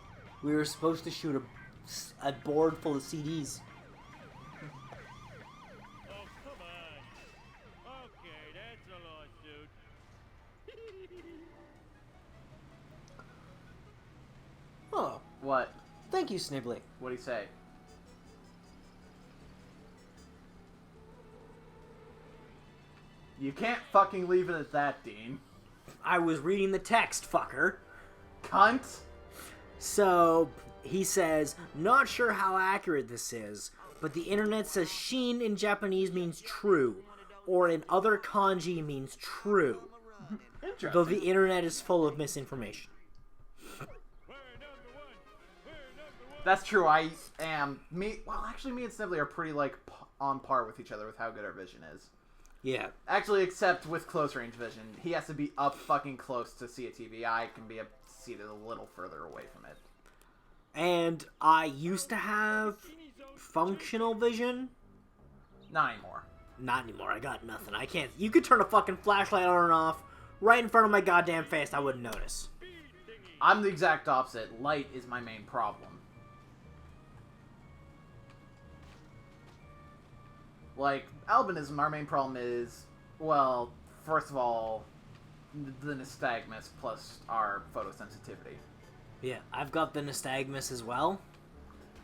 we were supposed to shoot a board full of CDs. Oh, come on. Okay, that's a lawsuit. Oh, What? thank you, Snibbly. What'd he say? You can't fucking leave it at that, Dean. I was reading the text, fucker. Cunt! So, he says, not sure how accurate this is, but the internet says shin in Japanese means true, or in other kanji means true, Interesting. though the internet is full of misinformation. We're number one. We're number one. That's true, I am... Me and Snibbly are pretty, like, on par with each other with how good our vision is. Yeah. Actually, except with close range vision. He has to be up fucking close to see a TV. I can be seated a little further away from it. And I used to have functional vision. Not anymore. Not anymore, I got nothing. I can't... You could turn a fucking flashlight on and off right in front of my goddamn face, I wouldn't notice. I'm the exact opposite. Light is my main problem. Like, albinism, our main problem is, well, first of all, the nystagmus plus our photosensitivity. Yeah, I've got the nystagmus as well.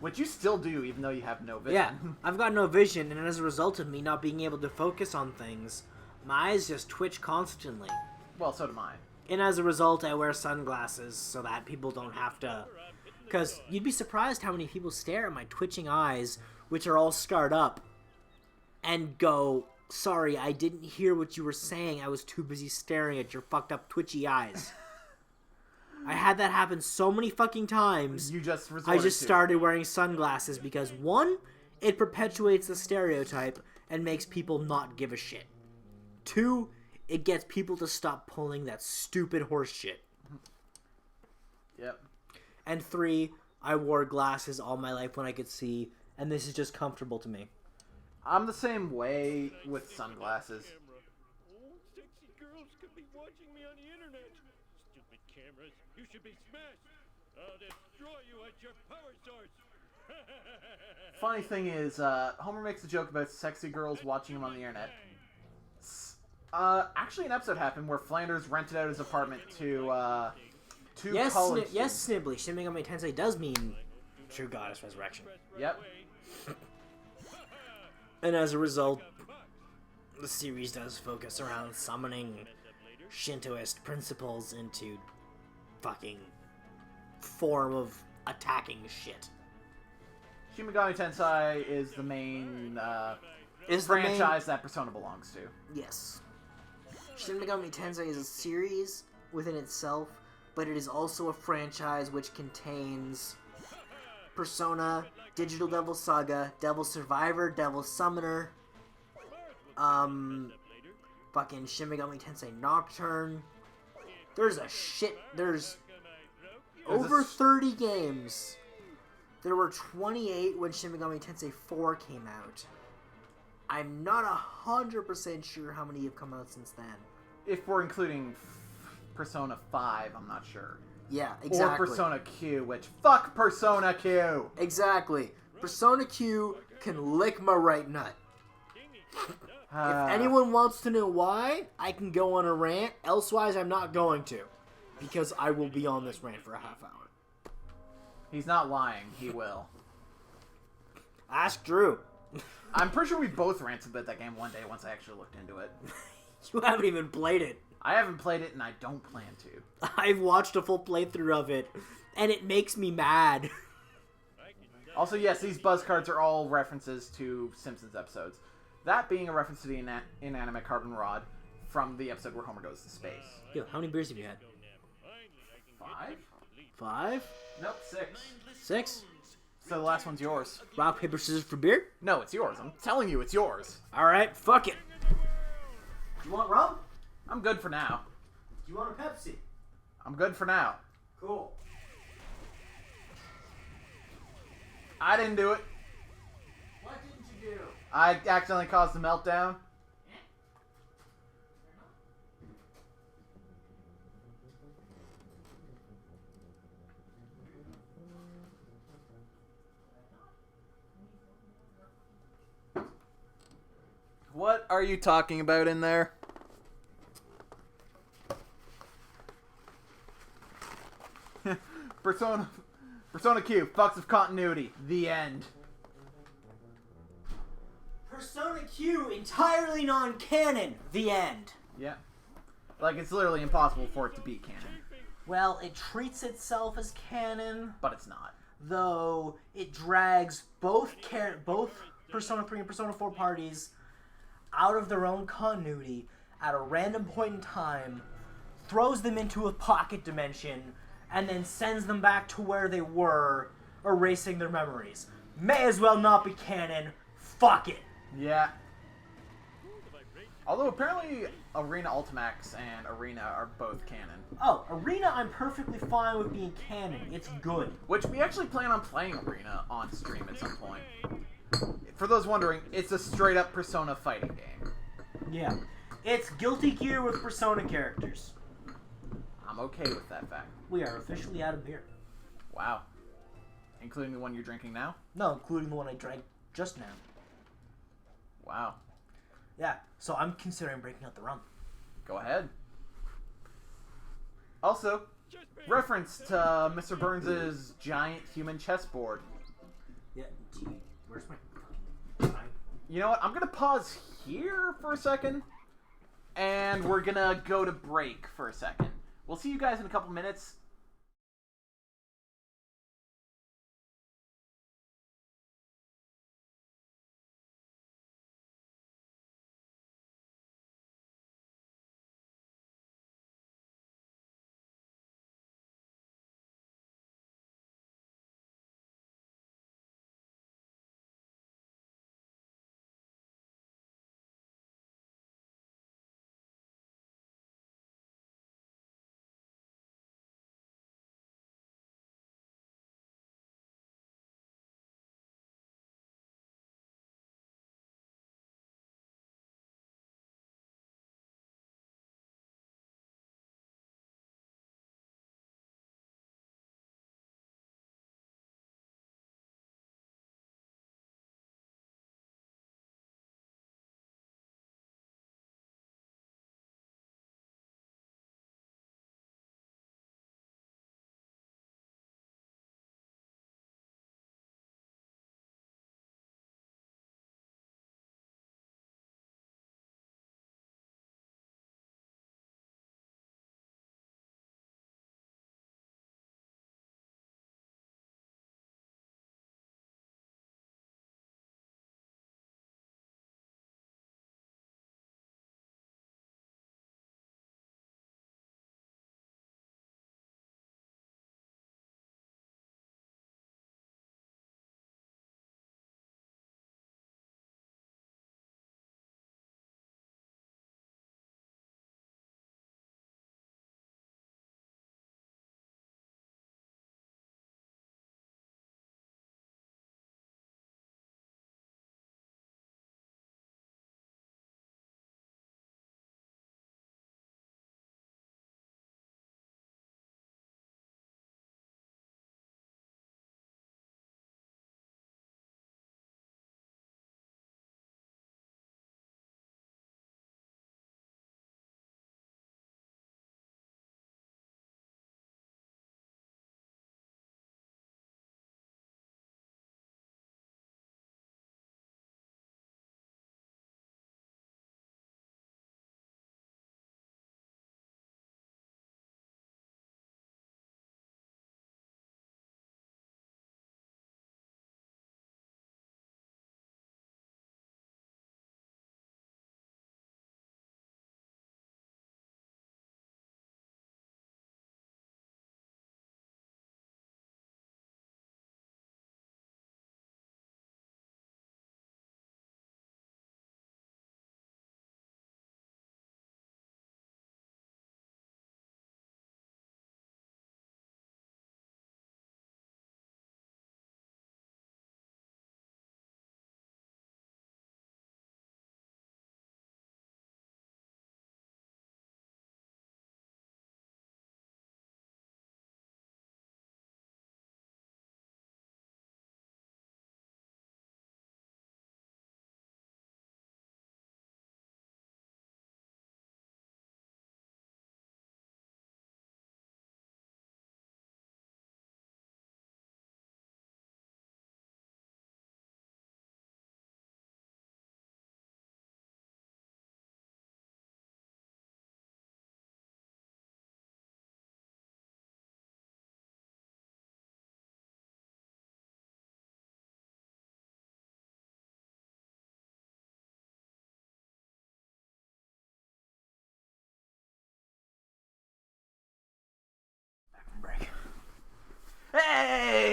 Which you still do, even though you have no vision. Yeah, I've got no vision, and as a result of me not being able to focus on things, my eyes just twitch constantly. Well, so do mine. And as a result, I wear sunglasses so that people don't have to... Because you'd be surprised how many people stare at my twitching eyes, which are all scarred up, and go, sorry, I didn't hear what you were saying. I was too busy staring at your fucked up twitchy eyes. I had that happen so many fucking times. You just I resorted just to. started wearing sunglasses because, one, it perpetuates the stereotype and makes people not give a shit. Two, it gets people to stop pulling that stupid horse shit. Yep. And three, I wore glasses all my life when I could see, and this is just comfortable to me. I'm the same way with sunglasses. Camera. Oh, sexy girls could be watching me on the internet. Stupid cameras. You should be smashed. I'll destroy you at your power source. Funny thing is, Homer makes a joke about sexy girls watching him on the internet. Actually, an episode happened where Flanders rented out his apartment to Yes, college yes, students. Snibbly. Shin Megami Tensei does mean True Goddess Resurrection. Yep. And as a result, the series does focus around summoning Shintoist principles into fucking form of attacking shit. Shin Megami Tensei is the main Is the main- franchise that Persona belongs to. Yes. Shin Megami Tensei is a series within itself, but it is also a franchise which contains Persona, Digital Devil Saga, Devil Survivor, Devil Summoner, fucking Shin Megami Tensei Nocturne. There's over 30 games. There were 28 when Shin Megami Tensei 4 came out. I'm not 100% sure how many have come out since then. If we're including Persona 5, I'm not sure. Yeah, exactly. Or Persona Q, which fuck Persona Q. Exactly. Persona Q can lick my right nut. If anyone wants to know why, I can go on a rant. Elsewise, I'm not going to. Because I will be on this rant for a half hour. He's not lying. He will. Ask Drew. I'm pretty sure we both ranted about that game one day once I actually looked into it. You haven't even played it. I haven't played it, and I don't plan to. I've watched a full playthrough of it, and it makes me mad. Also, yes, these buzz cards are all references to Simpsons episodes. That being a reference to the inanimate carbon rod from the episode where Homer goes to space. Yo, how many beers have you had? 5? 5? Nope, 6. 6? So the last one's yours. Rock, paper, scissors for beer? No, it's yours. I'm telling you, it's yours. Alright, fuck it. Do you want rum? I'm good for now. Do you want a Pepsi? I'm good for now. Cool. I didn't do it. What didn't you do? I accidentally caused the meltdown. What are you talking about in there? Persona Q, fucks with continuity. The end. Persona Q, entirely non-canon. The end. Yeah. Like, it's literally impossible for it to be canon. Well, it treats itself as canon, But it's not. though it drags both Persona 3 and Persona 4 parties out of their own continuity at a random point in time, throws them into a pocket dimension, and then sends them back to where they were, erasing their memories. May as well not be canon. Fuck it. Yeah. Although apparently Arena Ultimax and Arena are both canon. Oh, Arena I'm perfectly fine with being canon. It's good. Which we actually plan on playing Arena on stream at some point. For those wondering, it's a straight up Persona fighting game. Yeah. It's Guilty Gear with Persona characters. I'm okay with that fact. We are officially out of beer. Wow. Including the one you're drinking now? No, including the one I drank just now. Wow. Yeah, so I'm considering breaking out the rum. Go ahead. Also, reference to Mr. Burns' giant human chessboard. Yeah, where's my... You know what? I'm going to pause here for a second. And we're going to go to break for a second. We'll see you guys in a couple minutes.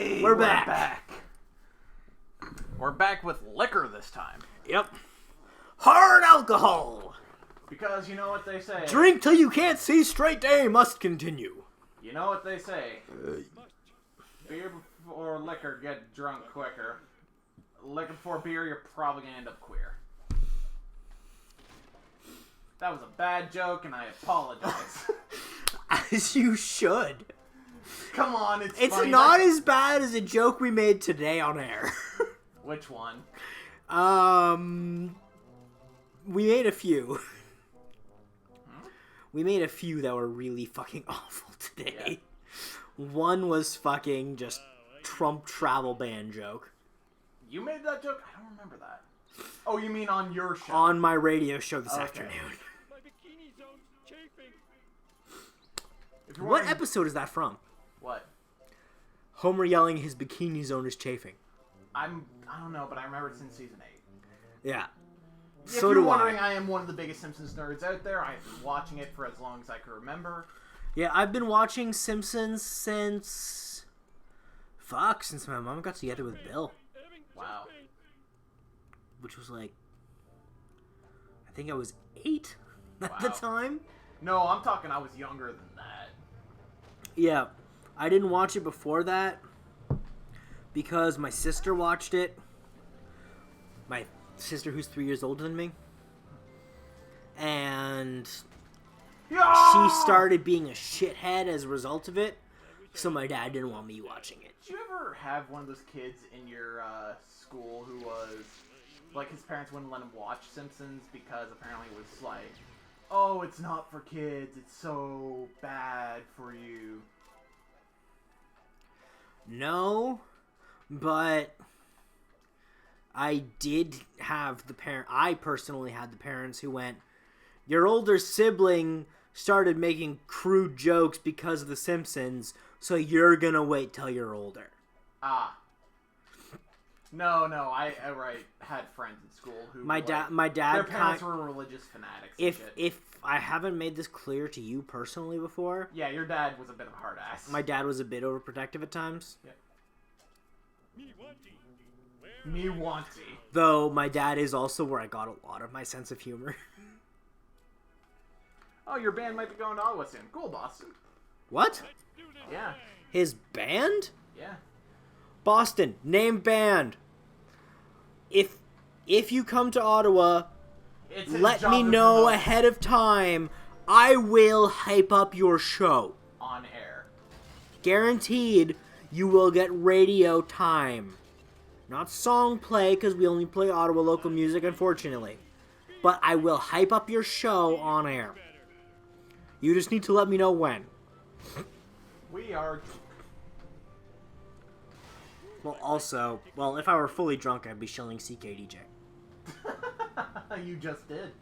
Hey, We're back. We're back with liquor this time. Yep. Hard alcohol. Because you know what they say. Drink till you can't see straight. Day must continue. You know what they say. Beer before liquor, get drunk quicker. Liquor before beer, you're probably gonna end up queer. That was a bad joke, and I apologize. As you should. Come on, it's It's funny. not as bad as a joke we made today on air. Which one? We made a few. We made a few that were really fucking awful today. Yeah. One was fucking just Trump travel ban joke. You made that joke? I don't remember that. Oh, you mean on your show? On my radio show this Okay. afternoon. My bikini zone's chafing. If you're What wondering- episode is that from? What? Homer yelling his bikini zone is chafing. I don't know, but I remember it since season 8. Yeah. If So you're do wondering, I. I am one of the biggest Simpsons nerds out there. I've been watching it for as long as I can remember. Yeah, I've been watching Simpsons since my mom got together with Bill. Having Wow. chest pain. Which was like, I think I was 8 at the Wow. time. No, I'm talking I was younger than that. Yeah, I didn't watch it before that because my sister watched it. My sister, who's 3 years older than me, and she started being a shithead as a result of it. So my dad didn't want me watching it. Did you ever have one of those kids in your school who was, like, his parents wouldn't let him watch Simpsons because apparently it was like, oh, it's not for kids, it's so bad for you. No, but I did have I personally had the parents who went, your older sibling started making crude jokes because of The Simpsons, so you're gonna wait till you're older. Ah. No, I had friends in school who My were, dad, like, their parents were religious fanatics. and shit. if I haven't made this clear to you personally before, Yeah, your dad was a bit of a hard ass. my dad was a bit overprotective at times. Me wanty. Where Me wanty. Though my dad is also where I got a lot of my sense of humor. Oh, your band might be going to Ottawa soon. Cool, Boston. What? do this Yeah, thing. His band? yeah. Boston, name band. If you come to Ottawa, It's his let job me to know promote ahead of time. I will hype up your show. on air. Guaranteed, you will get radio time. Not song play, because we only play Ottawa local music, unfortunately. But I will hype up your show on air. You just need to let me know when. We are. Well, if I were fully drunk, I'd be shilling CKDJ. You just did.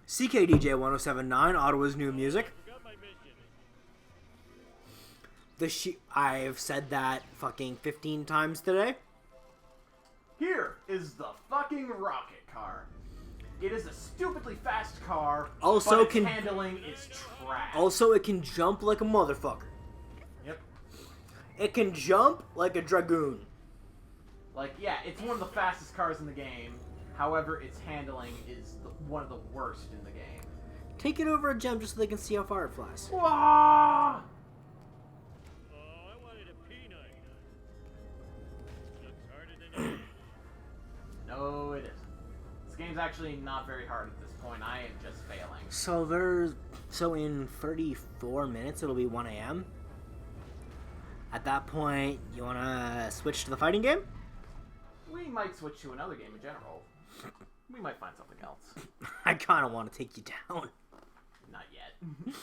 CKDJ 1079, Ottawa's new music. Got my mission. I've said that fucking 15 times today. Here is the fucking rocket car. It is a stupidly fast car. Also but its can- handling is trash. Also, it can jump like a motherfucker. Yep. It can jump like a dragoon. Like, yeah, it's one of the fastest cars in the game. However, its handling is one of the worst in the game. Take it over a jump just so they can see how far it flies. Wah! Oh, I wanted a peanut. Looks harder than ever. No, it isn't. This game's actually not very hard at this point. I am just failing. So in 34 minutes it'll be 1 a.m. At that point, you wanna switch to the fighting game? We might switch to another game in general. We might find something else. I kinda wanna take you down. Not yet.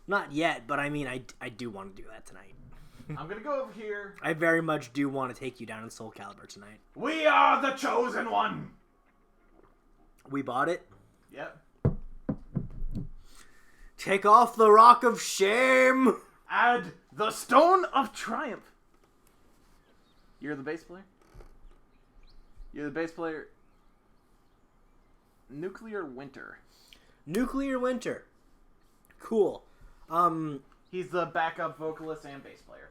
Not yet, but I mean, I do want to do that tonight. I'm gonna go over here. I very much do want to take you down in Soul Calibur tonight. We are the chosen one! We bought it. Yep. Take off the rock of shame! Add the Stone of Triumph. You're the bass player? You're the bass player. Nuclear Winter. Nuclear Winter. Cool. He's the backup vocalist and bass player.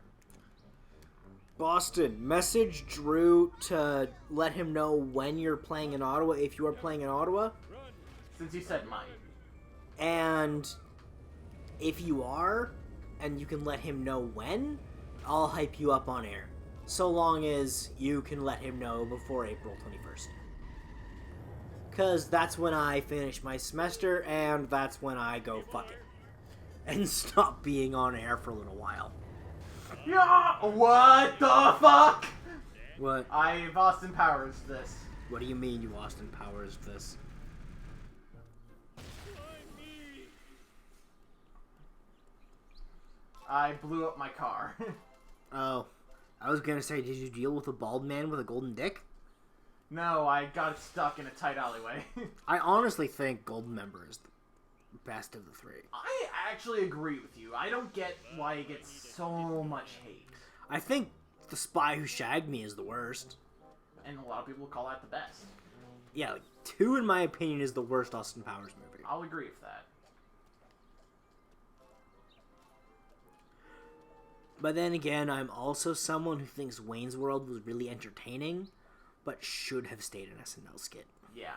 Boston, message Drew to let him know when you're playing in Ottawa, if you are playing in Ottawa. Since you said might. And if you are, and you can let him know when, I'll hype you up on air. So long as you can let him know before April 21st. Because that's when I finish my semester, and that's when I go fuck it. And stop being on air for a little while. Yeah! What the fuck? What? I've Austin Powers this. What do you mean you Austin Powers this? I blew up my car. Oh. I was gonna say, did you deal with a bald man with a golden dick? No, I got stuck in a tight alleyway. I honestly think Golden Member is the best of the three. I actually agree with you. I don't get why it gets so much hate. I think The Spy Who Shagged Me is the worst. And a lot of people call that the best. Yeah, like, 2 in my opinion is the worst Austin Powers movie. I'll agree with that. But then again, I'm also someone who thinks Wayne's World was really entertaining, but should have stayed an SNL skit. Yeah.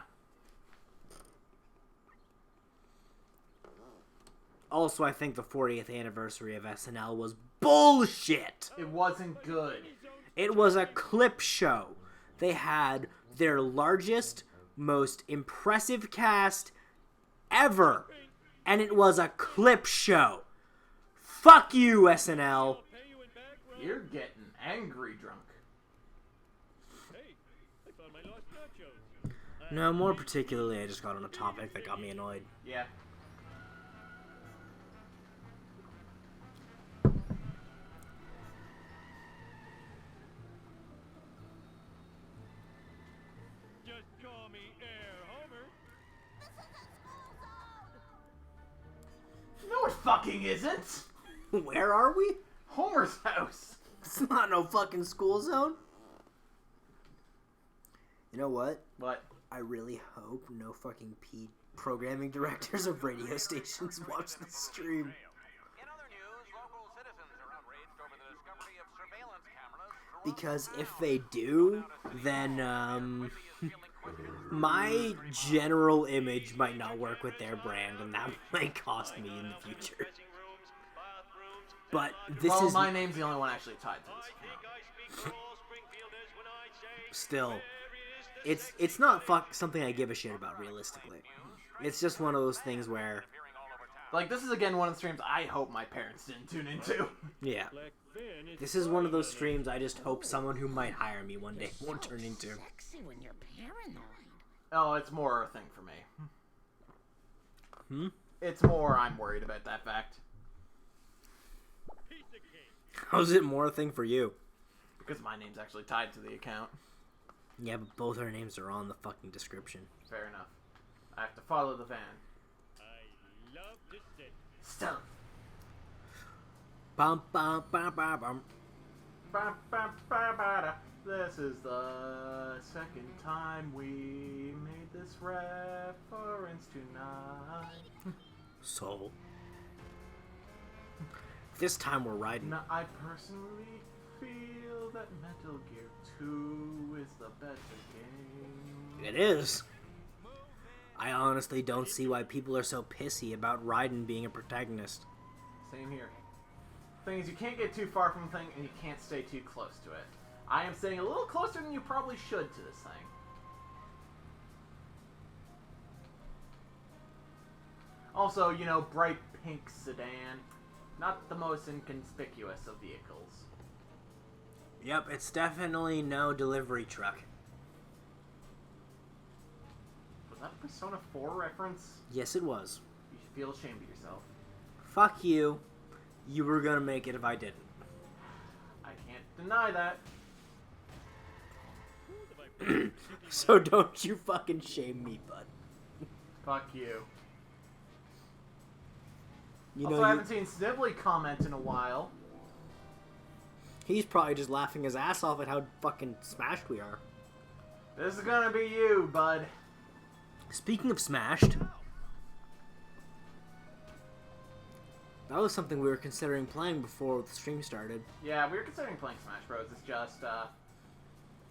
Also, I think the 40th anniversary of SNL was bullshit! It wasn't good. It was a clip show. They had their largest, most impressive cast ever. And it was a clip show. Fuck you, SNL. You're getting angry drunk. Hey, I found my lost nachos. No, more particularly, I just got on a topic that got me annoyed. Yeah. Just call me Air Homer. No, it fucking isn't. Where are we? Homer's house. It's not no fucking school zone. You know what? What? I really hope no fucking programming directors of radio stations watch this stream. In other news, local citizens are outraged over the discovery of surveillance cameras. Because if they do, then, my general image might not work with their brand, and that might cost me in the future. But this Well, is... my name's the only one actually tied to this account. Still, it's not something I give a shit about, realistically. It's just one of those things where... Like, this is again one of the streams I hope my parents didn't tune into. Yeah. This is one of those streams I just hope someone who might hire me one day won't turn into. Sexy when you're paranoid. Oh, it's more a thing for me. Hmm? It's more I'm worried about that fact. How's it more a thing for you? Because my name's actually tied to the account. Yeah, but both our names are on the fucking description. Fair enough. I have to follow the van. I love this city. Stealth. Bum, bum, bum, bum, bum. Ba, ba, ba, ba, da. This is the second time we made this reference tonight. So, this time we're riding. Now, I personally feel that Metal Gear 2 is the better game. It is. I honestly don't see why people are so pissy about Raiden being a protagonist. Same here. Thing is, you can't get too far from the thing, and you can't stay too close to it. I am staying a little closer than you probably should to this thing. Also, you know, bright pink sedan. Not the most inconspicuous of vehicles. Yep, it's definitely no delivery truck. Was that a Persona 4 reference? Yes, it was. You should feel ashamed of yourself. Fuck you. You were gonna make it if I didn't. I can't deny that. So don't you fucking shame me, bud. Fuck you. You Also, know, I haven't seen Snibbly comment in a while. he's probably just laughing his ass off at how fucking smashed we are. This is gonna be you, bud. Speaking of smashed, That was something we were considering playing before the stream started. Yeah, we were considering playing Smash Bros. It's just,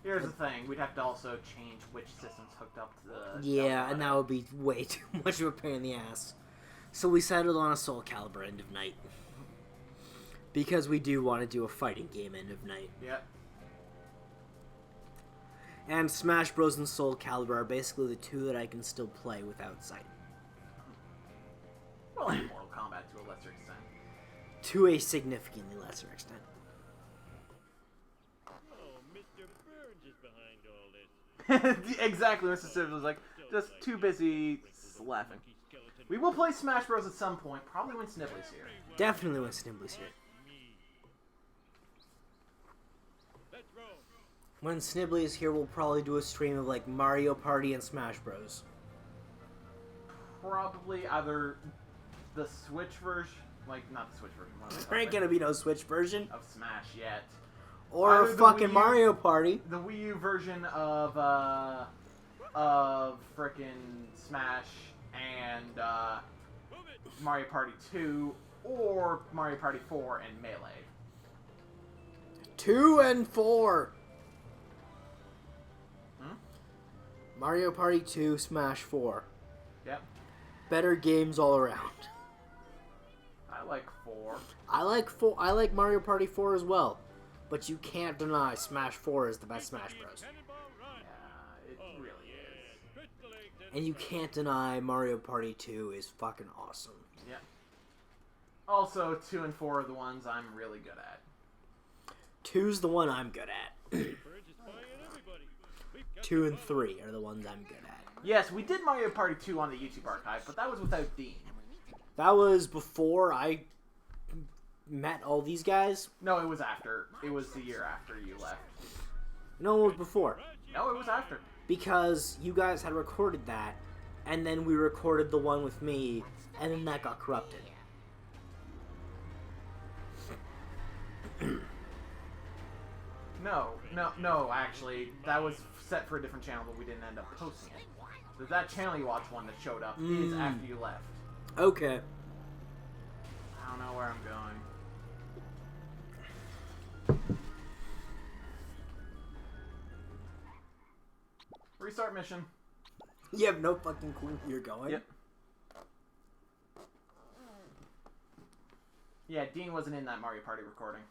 here's the thing. We'd have to also change which system's hooked up to the... Yeah, and that would be way too much of a pain in the ass. So we settled on a Soul Calibur end of night. Because we do want to do a fighting game end of night. Yep. And Smash Bros. And Soul Calibur are basically the two that I can still play without sight. Well, and Mortal Kombat to a lesser extent. To a significantly lesser extent. Oh, Mr. Burns is behind all this. Exactly, Mr. Sims was like, just too busy laughing. We will play Smash Bros. At some point, probably when Snibbly's here. Definitely when Snibbly's here. When Snibbly is here, we'll probably do a stream of like Mario Party and Smash Bros. Probably either the Switch version, like not the Switch version. There ain't gonna be no Switch version. Of Smash yet. Or Either the fucking Wii U- Mario Party. The Wii U version of frickin' Smash and Mario Party 2, or Mario Party 4 and Melee. 2 and 4. Mario Party 2, Smash 4. Yep. Better games all around. I like 4. I like Mario Party 4 as well. But you can't deny Smash 4 is the best Smash Bros. Yeah, it really is. And you can't deny Mario Party 2 is fucking awesome. Yep. Also, 2 and 4 are the ones I'm really good at. 2's the one I'm good at. 2 and 3 are the ones I'm good at. Yes, we did Mario Party 2 on the YouTube archive, but that was without Dean. That was before I met all these guys. No, it was after. It was the year after you left. No, it was before. No, it was after. Because you guys had recorded that, and then we recorded the one with me, and then that got corrupted. No, actually, that was set for a different channel, but we didn't end up posting it. So that channel you watch one that showed up is after you left. Okay. I don't know where I'm going. Restart mission. You have no fucking clue where you're going? Yep. Yeah, Dean wasn't in that Mario Party recording.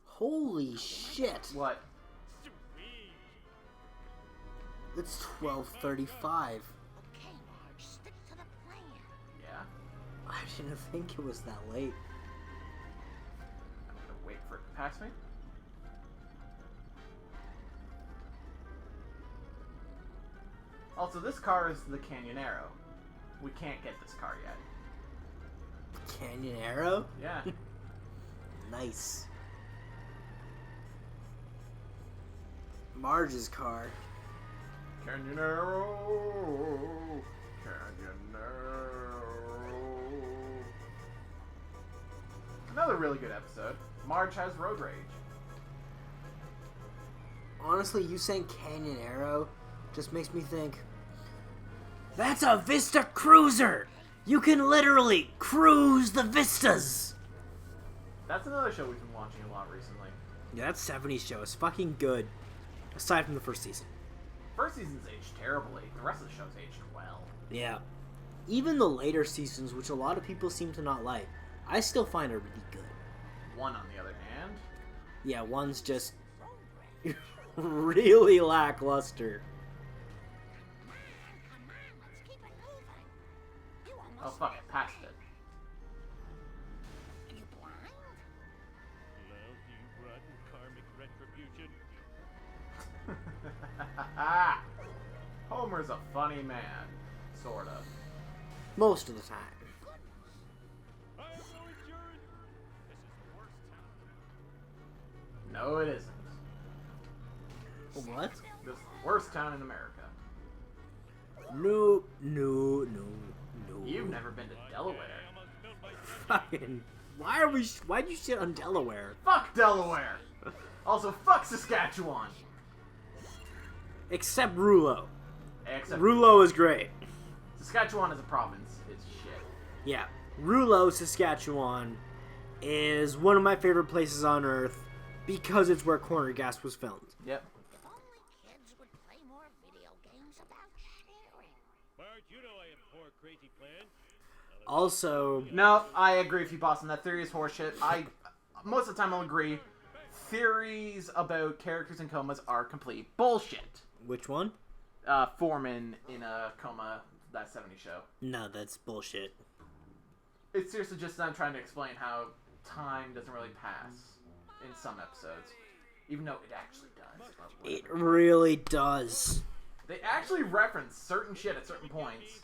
Holy shit. What? It's 12:35. Okay, Marge, stick to the plan. Yeah. I didn't think it was that late. I'm gonna wait for it to pass me. Also, this car is the Canyonero. We can't get this car yet. Canyon Arrow? Yeah. Nice. Marge's car. Canyonero. Canyonero. Another really good episode. Marge has road rage. Honestly, you saying Canyon Arrow just makes me think, that's a Vista Cruiser! You can literally cruise the vistas! That's another show we've been watching a lot recently. Yeah, that 70s show is fucking good. Aside from the first season. First season's aged terribly. The rest of the show's aged well. Yeah. Even the later seasons, which a lot of people seem to not like, I still find are really good. One, on the other hand. Yeah, one's just really lackluster. Come on, let's keep it moving. You Oh almost fuck, I passed it. Are you blind? Lousy, rotten karmic retribution. Homer's a funny man. Sort of. Most of the time. I have no insurance. This is the worst town. No, it isn't. What? This is the worst town in America. No. You've never been to Delaware. I almost spilled my Fucking. Why'd you shit on Delaware? Fuck Delaware! Also, fuck Saskatchewan! Except Rouleau. Except Rouleau is great. Saskatchewan is a province. It's Yeah. Rouleau, Saskatchewan is one of my favorite places on Earth because it's where Corner Gas was filmed. Yep. If only kids would play more video games about sharing. Bart, you know I have poor, crazy plans. Also, No, I agree with you, Boston. That theory is horseshit. Most of the time I'll agree. Theories about characters in comas are complete bullshit. which one? Foreman in a coma, that 70s show. No, that's bullshit. It's seriously just them trying to explain how time doesn't really pass in some episodes. Even though it actually does. But It really does. they actually reference certain shit at certain points.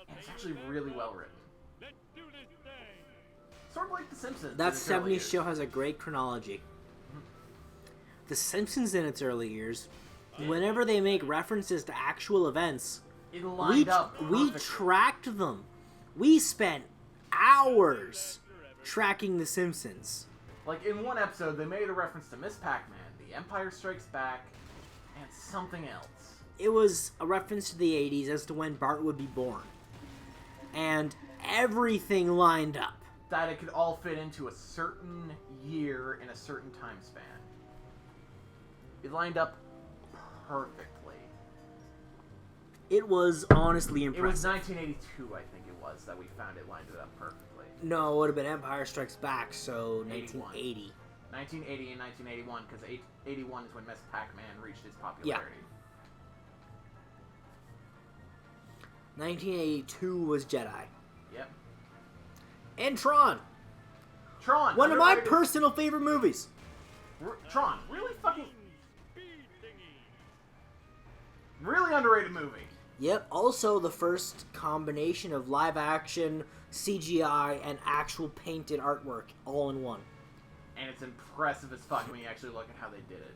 And it's actually really well written. Let's do this thing. Sort of like The Simpsons. That in its early 70s years. show has a great chronology. The Simpsons in its early years, whenever they make references to actual events, It lined up we perfectly. tracked them. We spent hours tracking The Simpsons. Like, in one episode, they made a reference to Miss Pac-Man, The Empire Strikes Back, and something else. It was a reference to the 80s as to when Bart would be born. And everything lined up. That it could all fit into a certain year in a certain time span. It lined up perfectly. It was honestly It was impressive. 1982, I think it was, that we found it lined it up perfectly. No, it would have been Empire Strikes Back, so 81. 1980. 1980 and 1981, because 81 is when Miss Pac-Man reached its popularity. 1982 was Jedi. Yep. And Tron! Tron! One of my underrated- personal favorite movies. Tron, really fucking... Speed thingy. Really underrated movie. Yep, also the first combination of live action, CGI, and actual painted artwork all in one. And it's impressive as fuck when you actually look at how they did it.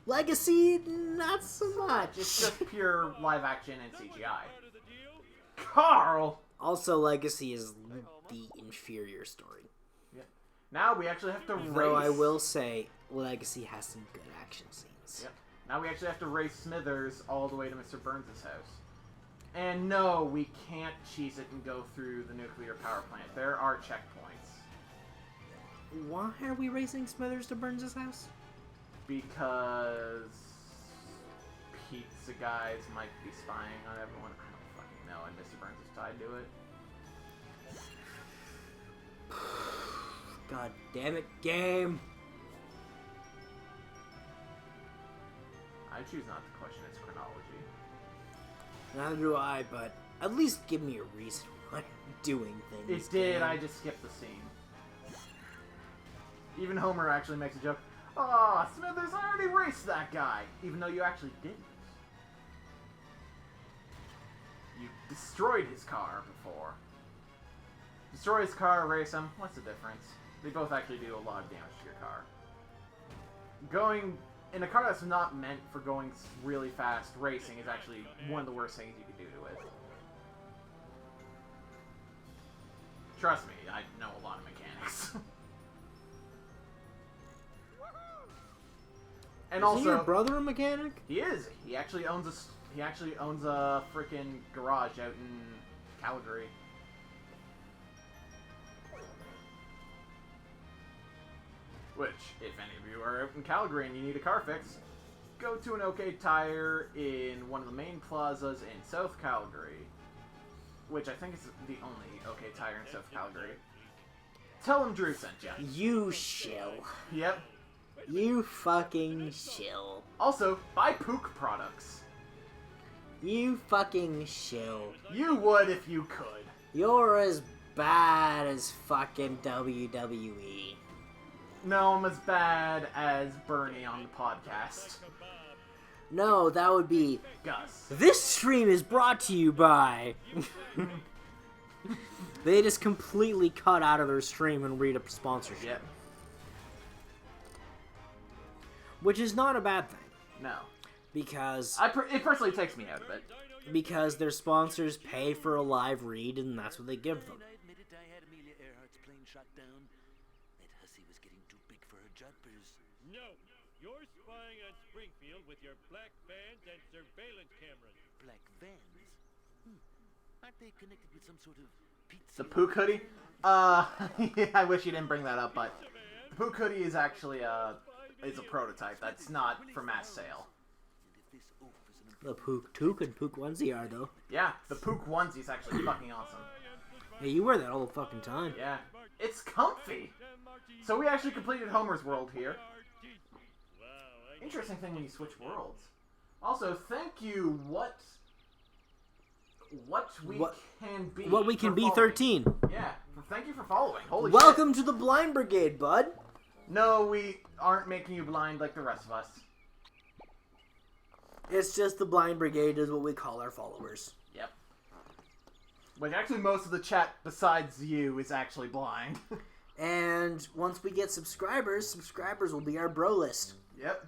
Legacy, not so much. It's just pure live action and CGI. Part of the deal. Carl! Also, Legacy is the inferior story. Now we actually have to race... Though I will say, Legacy has some good action scenes. Yep. Now we actually have to race Smithers all the way to Mr. Burns' house. And no, we can't cheese it and go through the nuclear power plant. There are checkpoints. Why are we racing Smithers to Burns' house? Because pizza guys might be spying on everyone. I don't fucking know, and Mr. Burns is tied to it. God damn it, game! I choose not to question its chronology. Neither do I, but at least give me a reason why I'm doing things. It did, game. I just skipped the scene. Even Homer actually makes a joke. Oh, Smithers already raced that guy, even though you actually didn't. You destroyed his car before. Destroy his car, race him. What's the difference? They both actually do a lot of damage to your car. Going in a car that's not meant for going really fast, racing is actually one of the worst things you could do to it. Trust me, I know a lot of mechanics. And Isn't your also, brother a mechanic? he is. He actually owns a freaking garage out in Calgary. Which, if any of you are out in Calgary and you need a car fix, go to an OK Tire in one of the main plazas in South Calgary. Which I think is the only OK Tire in South Calgary. Tell him Drew sent you. You shill. Yep. You fucking shill. Also, buy Pook products. You fucking shill. You would if you could. You're as bad as fucking WWE. No, I'm as bad as Bernie on the podcast. No, that would be... Gus. This stream is brought to you by... They just completely cut out of their stream and read a sponsorship. Yep. Which is not a bad thing. No. Because It personally takes me out of it. because their sponsors pay for a live read and that's what they give them. I admitted I had Amelia Earhart's plane shot down. That hussy was getting too big for her jumpers. No, you're spying on Springfield with your black vans and surveillance cameras. Black vans? Aren't they connected with some sort of The Pook hoodie? Yeah, I wish you didn't bring that up, but the Pook hoodie is actually is a prototype. That's not for mass sale. The Pook Toque and Pook Onesie are, though. Yeah, the Pook onesie is actually fucking awesome. Hey, you wear that all the fucking time. Yeah, it's comfy. So we actually completed Homer's world here. Interesting thing when you switch worlds. Also, thank you. What we can be. What we can be. following. 13. Yeah, thank you for following. Holy Welcome shit. to the Blind Brigade, bud. No, we aren't making you blind like the rest of us. It's just the Blind Brigade is what we call our followers. Yep. Which actually most of the chat besides you is actually blind. And once we get subscribers will be our bro list. Yep.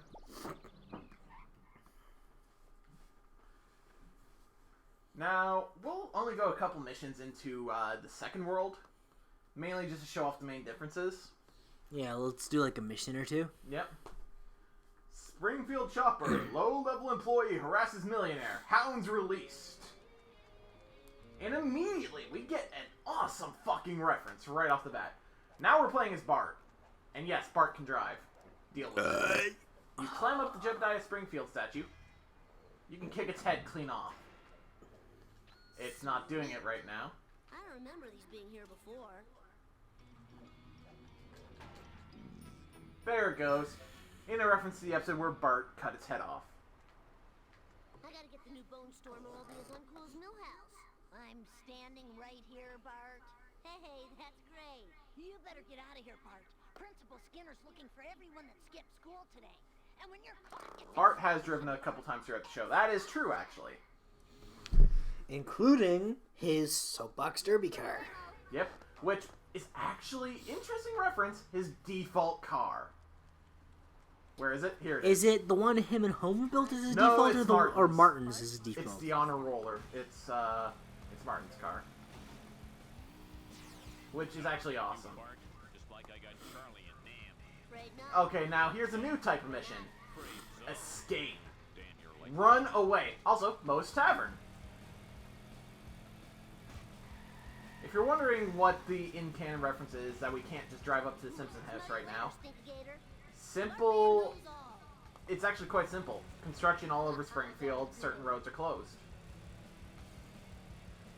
Now, we'll only go a couple missions into the second world. Mainly just to show off the main differences. Yeah, let's do like a mission or two. Yep. Springfield Chopper, low-level employee harasses millionaire. Hounds released. And immediately, we get an awesome fucking reference right off the bat. Now we're playing as Bart. And yes, Bart can drive. Deal with it. You climb up the Jebediah Springfield statue. You can kick its head clean off. It's not doing it right now. I don't remember these being here before. There it goes. In a reference to the episode where Bart cut its head off. I gotta get the new Bone Stormer will be as uncool as Millhouse. I'm standing right here, Bart. Hey, that's great. You better get out of here, Bart. Principal Skinner's looking for everyone that skipped school today. And when you're caught, Bart has driven a couple times throughout the show. That is true, actually. Including his soapbox derby car. Yep. Which is actually, interesting reference, his default car. Where is it? Here it is. Is it the one him and Homer built as his No, default, it's or Martin's. Martin's as his default? It's the honor roller. It's Martin's car. Which is actually awesome. Just like I got Charlie and Nam. right now. Okay, now here's a new type of mission. Escape. Dan, you're like Run away. Also, Moe's Tavern. If you're wondering what the in-canon reference is, that we can't just drive up to the Simpsons house right now. Simple. It's actually quite simple. Construction all over Springfield. Certain roads are closed.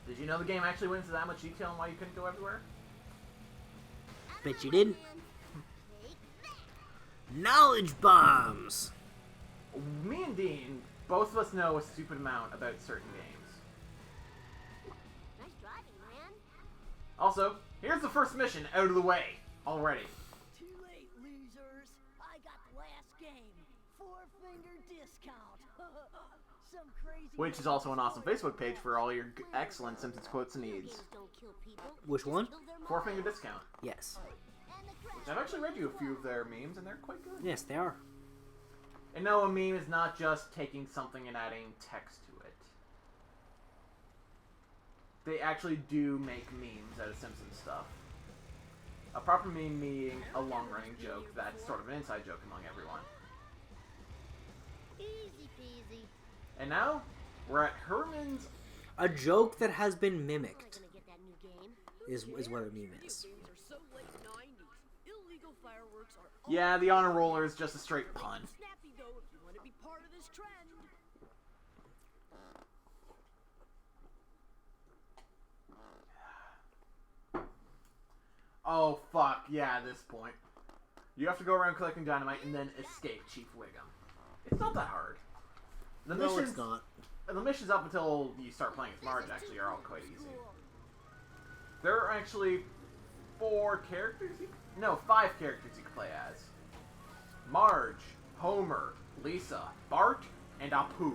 Did you know the game actually went into that much detail on why you couldn't go everywhere? Bet you didn't. Knowledge bombs! Me and Dean, both of us know a stupid amount about certain games. Nice driving, man. Also, here's the first mission out of the way already. Too late, losers. I got the last game. 4-finger discount. Some crazy. Which is also an awesome Facebook page for all your excellent Simpsons quotes and needs. Games don't kill people. Which one? Four-finger discount. Yes. And the Which I've actually read you a few of their memes, and they're quite good. Yes, they are. And no, a meme is not just taking something and adding text to it. They actually do make memes out of Simpsons stuff. A proper meme being a long-running joke that's sort of an inside joke among everyone. easy peasy. And now, we're at Herman's... A joke that has been We're mimicked gonna get that new game. is what a meme is. Games are so late 90s. Illegal fireworks are Yeah, the honor roller is just a straight pun. snappy though if you want to be part of this trend. Oh, fuck, yeah, at this point. You have to go around collecting dynamite and then escape Chief Wiggum. It's not that hard. The No, missions, it's not. The missions up until you start playing as Marge actually are all quite easy. There are actually 5 characters you can play as. Marge, Homer, Lisa, Bart, and Apu.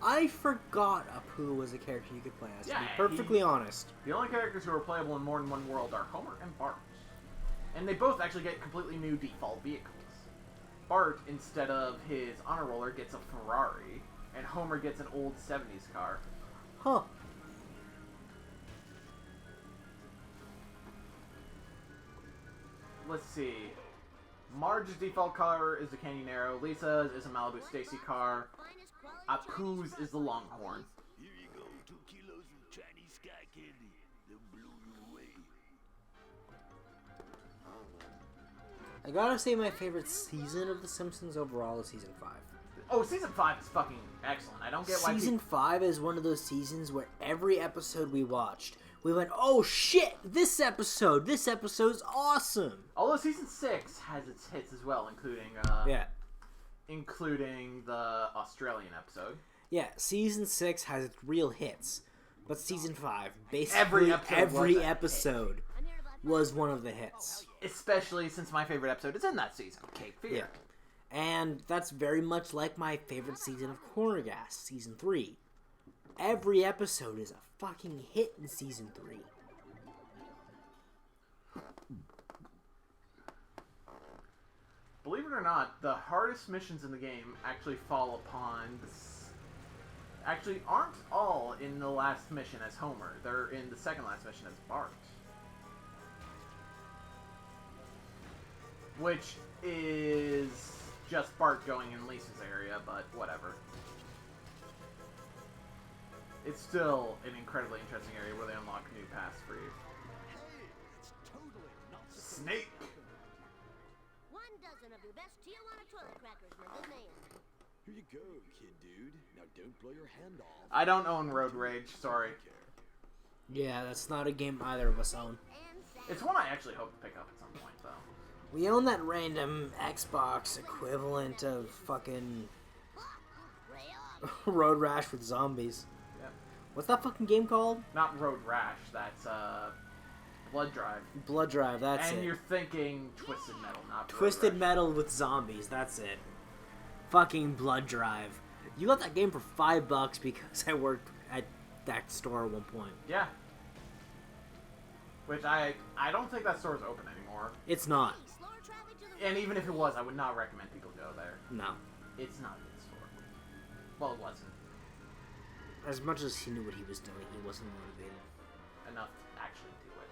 I forgot Apu was a character you could play as, to be Yeah, perfectly honest. The only characters who are playable in more than one world are Homer and Bart. And they both actually get completely new default vehicles. Bart, instead of his honor roller, gets a Ferrari, and Homer gets an old 70s car. Huh. Let's see. Marge's default car is the Canyon Arrow. Lisa's is a Malibu Stacy car. Finest quality Apu's is the Longhorn. Here you go, 2 kilos of Chinese sky candy. The blue I gotta say my favorite season of The Simpsons overall is season 5. Oh, season 5 is fucking excellent. I don't get why Season 5 is one of those seasons where every episode we watched, we went, oh shit, this episode's awesome. Although season 6 has its hits as well, including including the Australian episode. Yeah, season 6 has its real hits, but season 5, basically every episode was one of the hits. Especially since my favorite episode is in that season, Cape Fear. Yeah. And that's very much like my favorite season of Corner Gas, season 3. Every episode is a fucking hit in season 3. Believe it or not, the hardest missions in the game actually fall upon actually aren't all in the last mission as Homer. They're in the second last mission as Bart. Which is just Bart going in Lisa's area, but whatever. It's still an incredibly interesting area where they unlock new paths for you. Hey, it's totally not the Snake! 1 dozen of your best Tijuana toilet crackers, my good man. Here you go, kid dude. Now don't blow your hand off. I don't own Road Rage, sorry. Yeah, that's not a game either of us own. It's one I actually hope to pick up at some point, though. We own that random Xbox equivalent of fucking Road Rash with zombies. Yep. What's that fucking game called? Not Road Rash, that's Blood Drive. Blood Drive, that's And it. you're thinking Twisted Metal, not Twisted Road Rash. Metal with zombies, that's it. Fucking Blood Drive. You got that game for $5 because I worked at that store at one point. Yeah. Which I don't think that store's open anymore. It's not. And even if it was, I would not recommend people go there. No. It's not a good store. Well, it wasn't. As much as he knew what he was doing, he wasn't motivated. Enough to actually do it.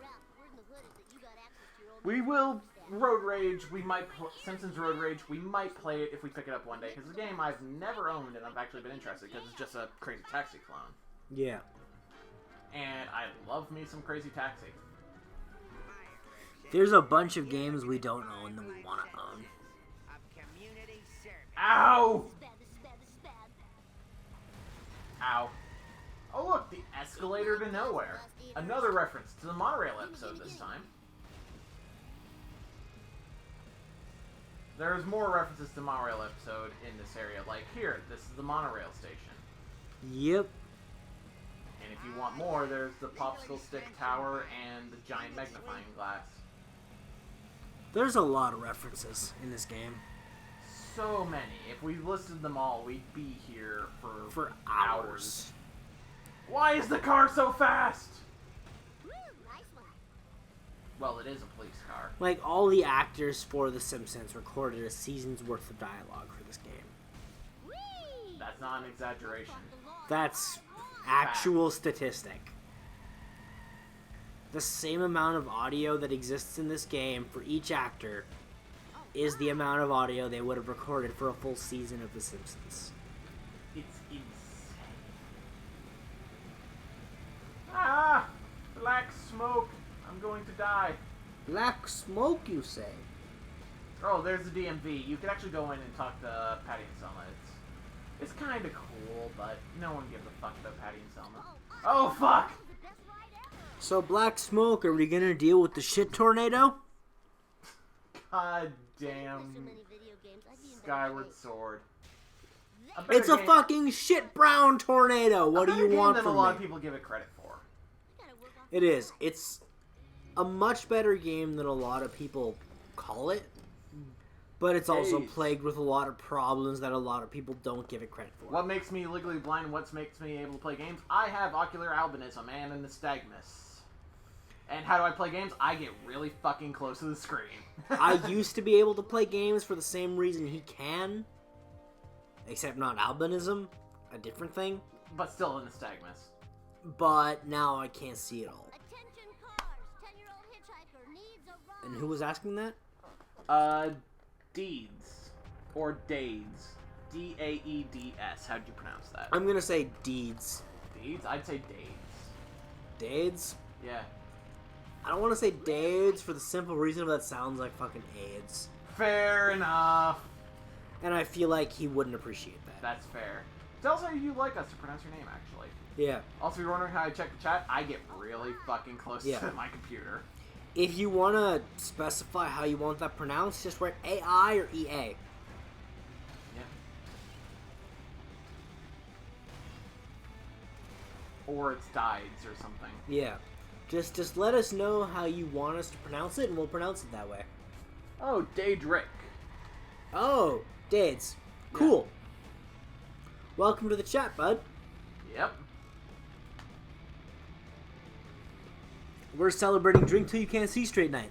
Ralph, word in the hood is that you got access to your old We will Road Rage. We might Simpsons Road Rage. We might play it if we pick it up one day because it's a game I've never owned and I've actually been interested because it's just a Crazy Taxi clone. Yeah. And I love me some Crazy Taxi. There's a bunch of games we don't own that we want to own. Of community service. Ow! This is bad, this is bad. Ow. Oh look, the escalator to nowhere. Another reference to the monorail episode this time. There's more references to the monorail episode in this area. Like here, this is the monorail station. Yep. And if you want more, there's the popsicle stick tower and the giant magnifying glass. There's a lot of references in this game. So many. If we listed them all, we'd be here For hours. Why is the car so fast? Woo, nice one. Well, it is a police car. Like, all the actors for The Simpsons recorded a season's worth of dialogue for this game. Whee! That's not an exaggeration. That's actual statistic. The same amount of audio that exists in this game for each actor is the amount of audio they would have recorded for a full season of The Simpsons. It's insane. Ah! Black smoke! I'm going to die. Black smoke, you say? Oh, there's the DMV. You can actually go in and talk to Patty and Selma. It's kind of cool, but no one gives a fuck about Patty and Selma. Oh, fuck! The best ride ever. So, Black Smoke, are we gonna deal with the shit tornado? God So damn many video games, I'd be in better Skyward shape. Sword. It's a fucking shit brown tornado! What do you want than from a lot of me? people give it credit for. Gotta work on It is. It's a much better game than a lot of people call it. But it's also Hey. plagued with a lot of problems that a lot of people don't give it credit for. What makes me legally blind? What makes me able to play games? I have ocular albinism and a nystagmus. And how do I play games? I get really fucking close to the screen. I used to be able to play games for the same reason he can. Except not albinism. A different thing. But still a nystagmus. But now I can't see it all. Attention cars, 10-year-old hitchhiker needs a ride. And who was asking that? Deeds. Or Dades. D-A-E-D-S. How'd you pronounce that? I'm gonna say Deeds. Deeds? I'd say Dades. Dades? Yeah. I don't want to say Dades for the simple reason that sounds like fucking AIDS. Fair enough. And I feel like he wouldn't appreciate that. That's fair. Tell us how you like us to pronounce your name, actually. Yeah. Also, if you're wondering how I check the chat, I get really fucking close Yeah. to my computer. If you want to specify how you want that pronounced, just write AI or EA. Yeah. Or it's Dides or something. Yeah. Just let us know how you want us to pronounce it, and we'll pronounce it that way. Oh, Daedric. Oh, Dades. Cool. Welcome to the chat, bud. Yep. We're celebrating Drink Till You Can't See Straight Night.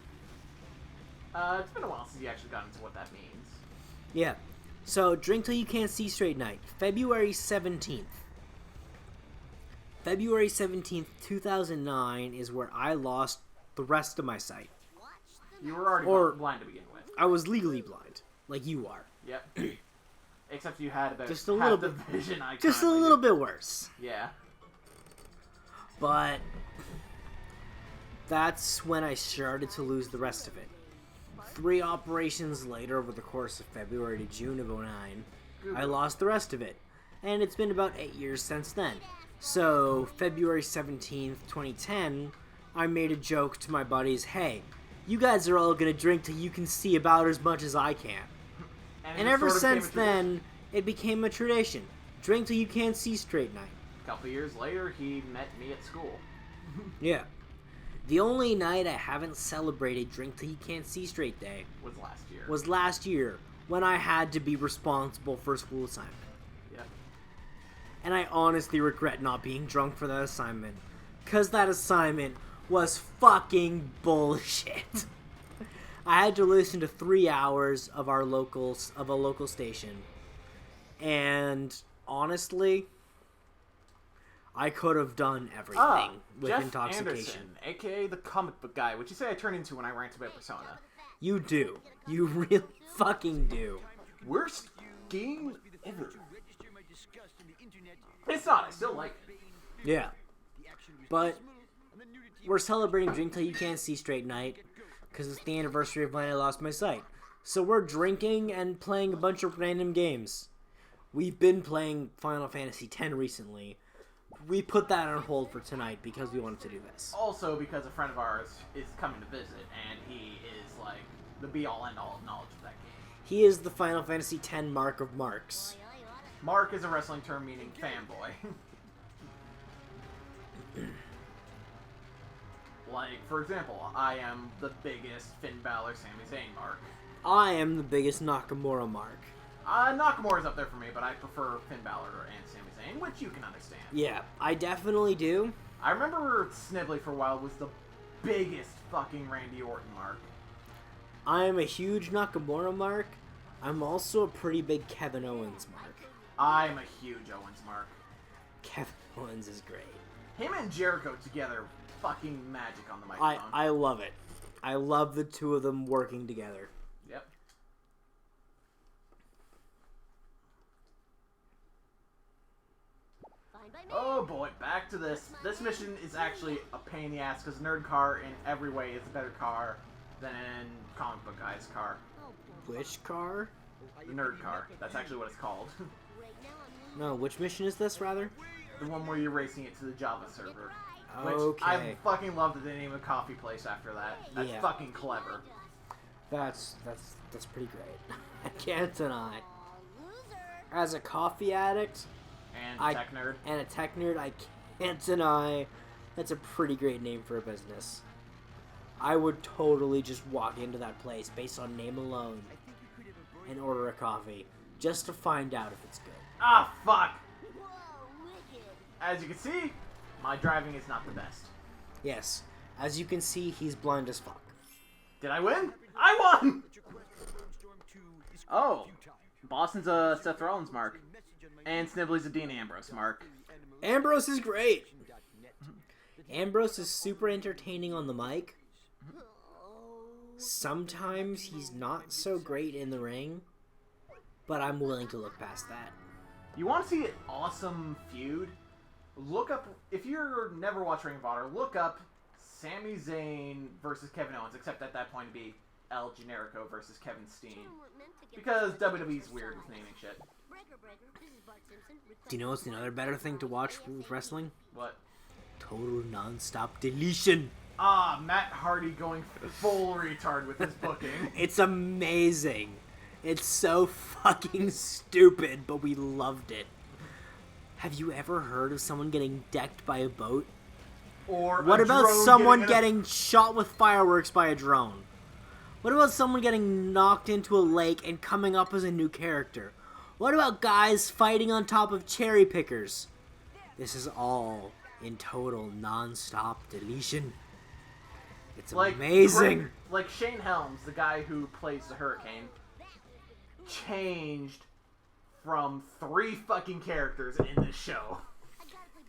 It's been a while since you actually got into what that means. Yeah. So, Drink Till You Can't See Straight Night. February 17th. February 17th, 2009 is where I lost the rest of my sight. You were already Or- blind to begin with. I was legally blind, like you are. Yep. Except you had about Just a half little the bit- vision I Just a currently little do. bit worse. Yeah. But that's when I started to lose the rest of it. 3 operations later, over the course of February to June of 2009, I lost the rest of it. And it's been about 8 years since then. So, February 17th, 2010, I made a joke to my buddies, hey, you guys are all gonna drink till you can see about as much as I can. And it ever sort of became since a tradition. then, it became a tradition. Drink till you can't see straight night. A couple years later, he met me at school. Yeah. The only night I haven't celebrated Drink Till You Can't See Straight Day Was last year. was last year, when I had to be responsible for a school assignment. Yep. And I honestly regret not being drunk for that assignment, because that assignment was fucking bullshit. I had to listen to 3 hours of a local station, and honestly, I could have done everything with Jeff intoxication. Anderson, aka the comic book guy, which you say I turn into when I rant about Persona. You do. You really fucking do. Worst game ever. It's not, I still like it. Yeah. But we're celebrating Drink Till You Can't See Straight Night because it's the anniversary of when I lost my sight. So we're drinking and playing a bunch of random games. We've been playing Final Fantasy X recently. We put that on hold for tonight because we wanted to do this. Also because a friend of ours is coming to visit, and he is like the be-all end-all of knowledge of that game. He is the Final Fantasy X Mark of Marks. Mark is a wrestling term meaning fanboy. Like, for example, I am the biggest Finn Balor, Sami Zayn mark. I am the biggest Nakamura Mark. Nakamura's up there for me, but I prefer Finn Balor and Sami Zayn, which you can understand. Yeah, I definitely do. I remember Snivelly for a while was the biggest fucking Randy Orton mark. I am a huge Nakamura Mark. I'm also a pretty big Kevin Owens Mark. I'm a huge Owens mark. Kevin Owens is great. Him and Jericho together, fucking magic on the microphone. I love it. I love the two of them working together. Yep. Oh boy, back to this. This mission is actually a pain in the ass because Nerd Car in every way is a better car than Comic Book Guy's car. Which car? The Nerd Car. That's actually what it's called. No, which mission is this, rather? The one where you're racing it to the Java server. Which Okay. I fucking love that they named a coffee place after that. That's Yeah. fucking clever. That's pretty great. I can't deny. As a coffee addict And I- Tech Nerd. and a tech nerd, I can't deny that's a pretty great name for a business. I would totally just walk into that place based on name alone and order a coffee just to find out if it's good. Ah, fuck! As you can see, my driving is not the best. Yes, as you can see, he's blind as fuck. Did I win? I won! Oh, Boston's a Seth Rollins mark. And Snivelly's a Dean Ambrose mark. Ambrose is great! Ambrose is super entertaining on the mic. Sometimes he's not so great in the ring, but I'm willing to look past that. You want to see an awesome feud? Look up, if you're never watched Ring of Honor, look up Sami Zayn versus Kevin Owens, except at that point it'd be El Generico versus Kevin Steen. Because WWE's weird with naming shit. Do you know what's another better thing to watch with wrestling? What? Total non-stop deletion. Ah, Matt Hardy going full retard with his booking. It's amazing. It's so fucking stupid, but we loved it. Have you ever heard of someone getting decked by a boat? Or what a about drone someone getting shot with fireworks by a drone? What about someone getting knocked into a lake and coming up as a new character? What about guys fighting on top of cherry pickers? This is all in total non-stop deletion. It's amazing. Like Shane Helms, the guy who plays the Hurricane, changed from 3 fucking characters in this show.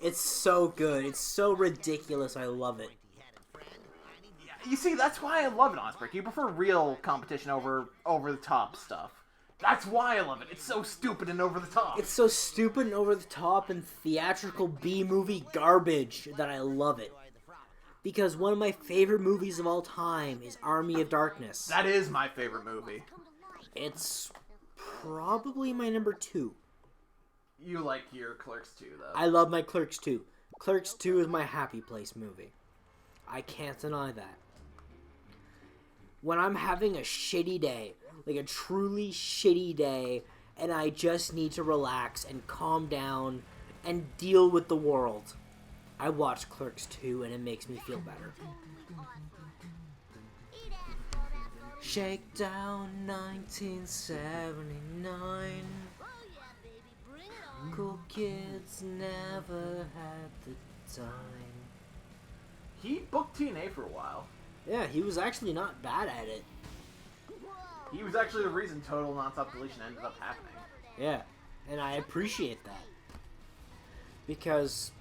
It's so good. It's so ridiculous. I love it. You see, that's why I love it, Osbrick. You prefer real competition over the top stuff. That's why I love it. It's so stupid and over the top. It's so stupid and over the top and theatrical B-movie garbage that I love it. Because one of my favorite movies of all time is Army of Darkness. That is my favorite movie. It's probably my number 2. You like your Clerks 2, though. I love my Clerks 2. Clerks 2 is my happy place movie. I can't deny that. When I'm having a shitty day, like a truly shitty day, and I just need to relax and calm down and deal with the world, I watch Clerks 2 and it makes me feel better. Shakedown 1979. Cool kids never had the time. He booked TNA for a while. Yeah, he was actually not bad at it. He was actually the reason Total Nonstop Deletion ended up happening. Yeah, and I appreciate that. Because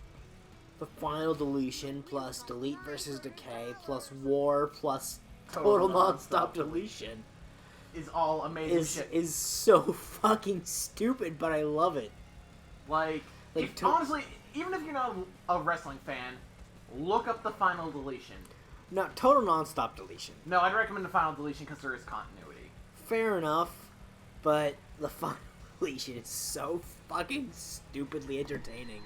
the final deletion plus Delete versus Decay plus War plus Total Nonstop Deletion is all amazing shit. Is so fucking stupid, but I love it. Like honestly, even if you're not a wrestling fan, look up the final deletion. No, Total Nonstop Deletion. No, I'd recommend the final deletion because there is continuity. Fair enough, but the final deletion is so fucking stupidly entertaining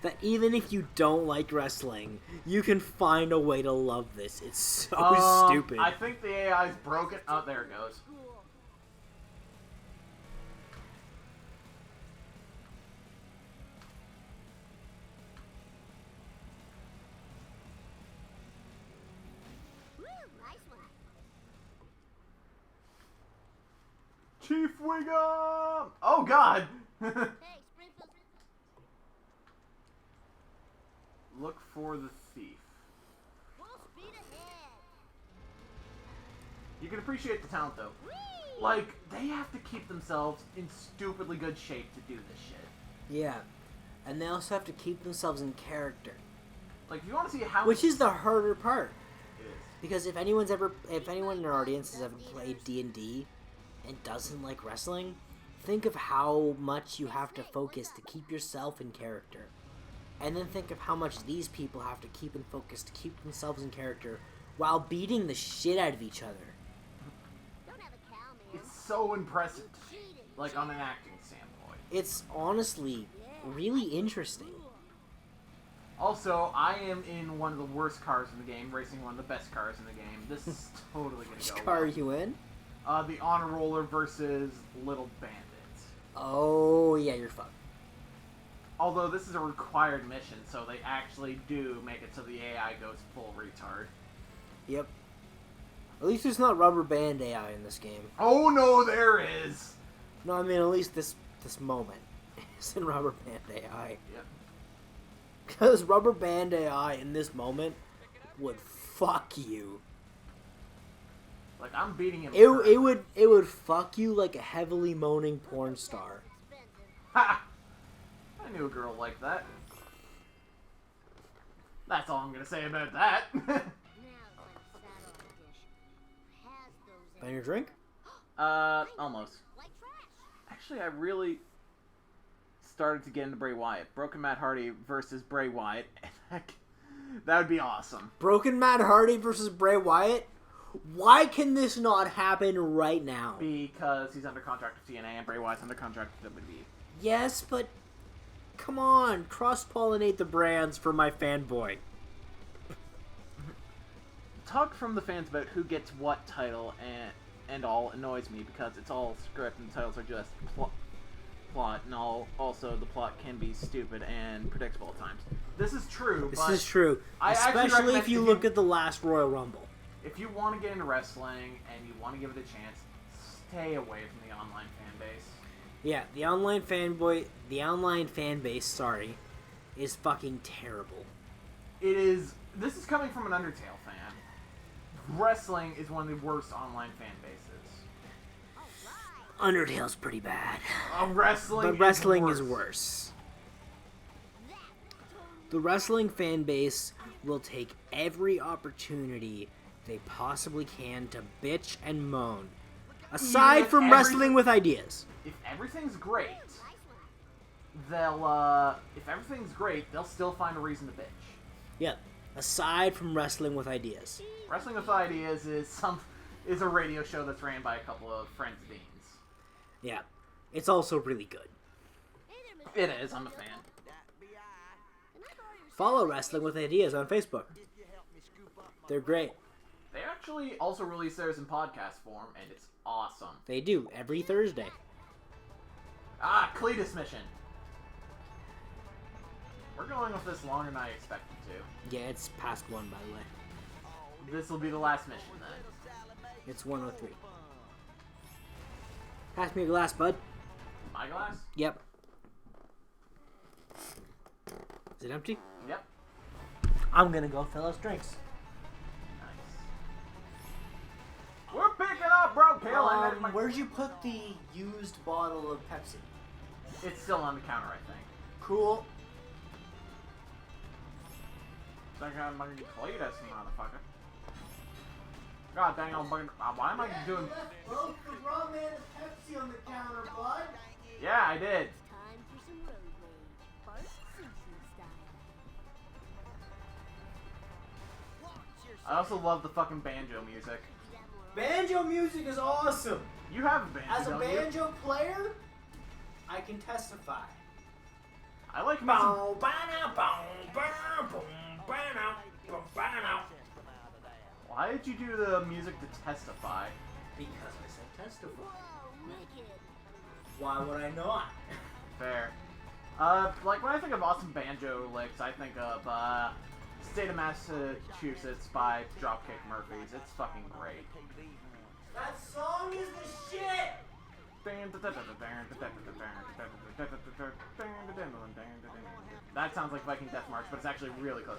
that even if you don't like wrestling, you can find a way to love this. It's so stupid. I think the AI's broken. Oh, there it goes. Chief Wiggum! Oh, God! Look for the thief. You can appreciate the talent, though. Like, they have to keep themselves in stupidly good shape to do this shit. Yeah, and they also have to keep themselves in character. Like, if you want to see how... Which is the harder part. It is. Because if anyone in our audience has ever played D&D and doesn't like wrestling, think of how much you have to focus to keep yourself in character. And then think of how much these people have to keep in focus to keep themselves in character while beating the shit out of each other. It's so impressive to me, like on an acting standpoint. It's honestly really interesting. Also, I am in one of the worst cars in the game, racing one of the best cars in the game. This is totally going to go Which car well. are you in? The Honor Roller versus Little Bandits. Oh, yeah, you're fucked. Although this is a required mission, so they actually do make it so the AI goes full retard. Yep. At least there's not rubber band AI in this game. Oh no, there is! No, I mean at least this moment isn't rubber band AI. Yep. Because rubber band AI in this moment would fuck you. Like, I'm beating him. It would fuck you like a heavily moaning porn star. Ha! I knew a girl like that. That's all I'm gonna say about that. Find your drink? Almost. Actually, I really started to get into Bray Wyatt. Broken Matt Hardy versus Bray Wyatt. That would be awesome. Broken Matt Hardy versus Bray Wyatt. Why can this not happen right now? Because he's under contract with TNA and Bray Wyatt's under contract with WWE. Yes, but come on, cross-pollinate the brands for my fanboy. Talk from the fans about who gets what title and all annoys me because it's all script and titles are just plot, and also the plot can be stupid and predictable at times. This is true. This is true, especially if you look at the last Royal Rumble. If you want to get into wrestling and you want to give it a chance, stay away from the online fan base. Yeah, the online fan base, sorry, is fucking terrible. It is. This is coming from an Undertale fan. Wrestling is one of the worst online fan bases. Undertale's pretty bad. Wrestling is worse. The wrestling fan base will take every opportunity they possibly can to bitch and moan. Aside from wrestling with ideas. If everything's great, they'll still find a reason to bitch. Yeah. Aside from wrestling with ideas. Wrestling with Ideas is a radio show that's ran by a couple of friends of Dean's. Yeah. It's also really good. It is, I'm a fan. Follow Wrestling with Ideas on Facebook. They're great. They actually also release theirs in podcast form, and it's awesome. They do, every Thursday. Cletus mission. We're going with this longer than I expected to. Yeah, it's past 1, by the way. This will be the last mission, then. It's 103. Pass me a glass, bud. My glass? Yep. Is it empty? Yep. I'm gonna go fill us drinks. Nice. We're picking up, bro. Where'd you put the used bottle of Pepsi? It's still on the counter, I think. Cool. Cletus, motherfucker. God dang, why am I doing... Well, the raw man of Pepsi on the counter, bud. Yeah, I did. Time for some road rage. Bart Simpson style. I also love the fucking banjo music. Banjo music is awesome. You have a banjo, As a don't you? banjo player, I can testify. I like Bow, music. ba-na, bow, ba-na, boom, ba-na, boom, ba-na. Why did you do the music to testify? Because I said testify. Whoa, wicked. Why would I not? Fair. Like when I think of awesome banjo licks, I think of State of Massachusetts by Dropkick Murphys. It's fucking great. That song is the shit! That sounds like Viking Death March, but it's actually really close.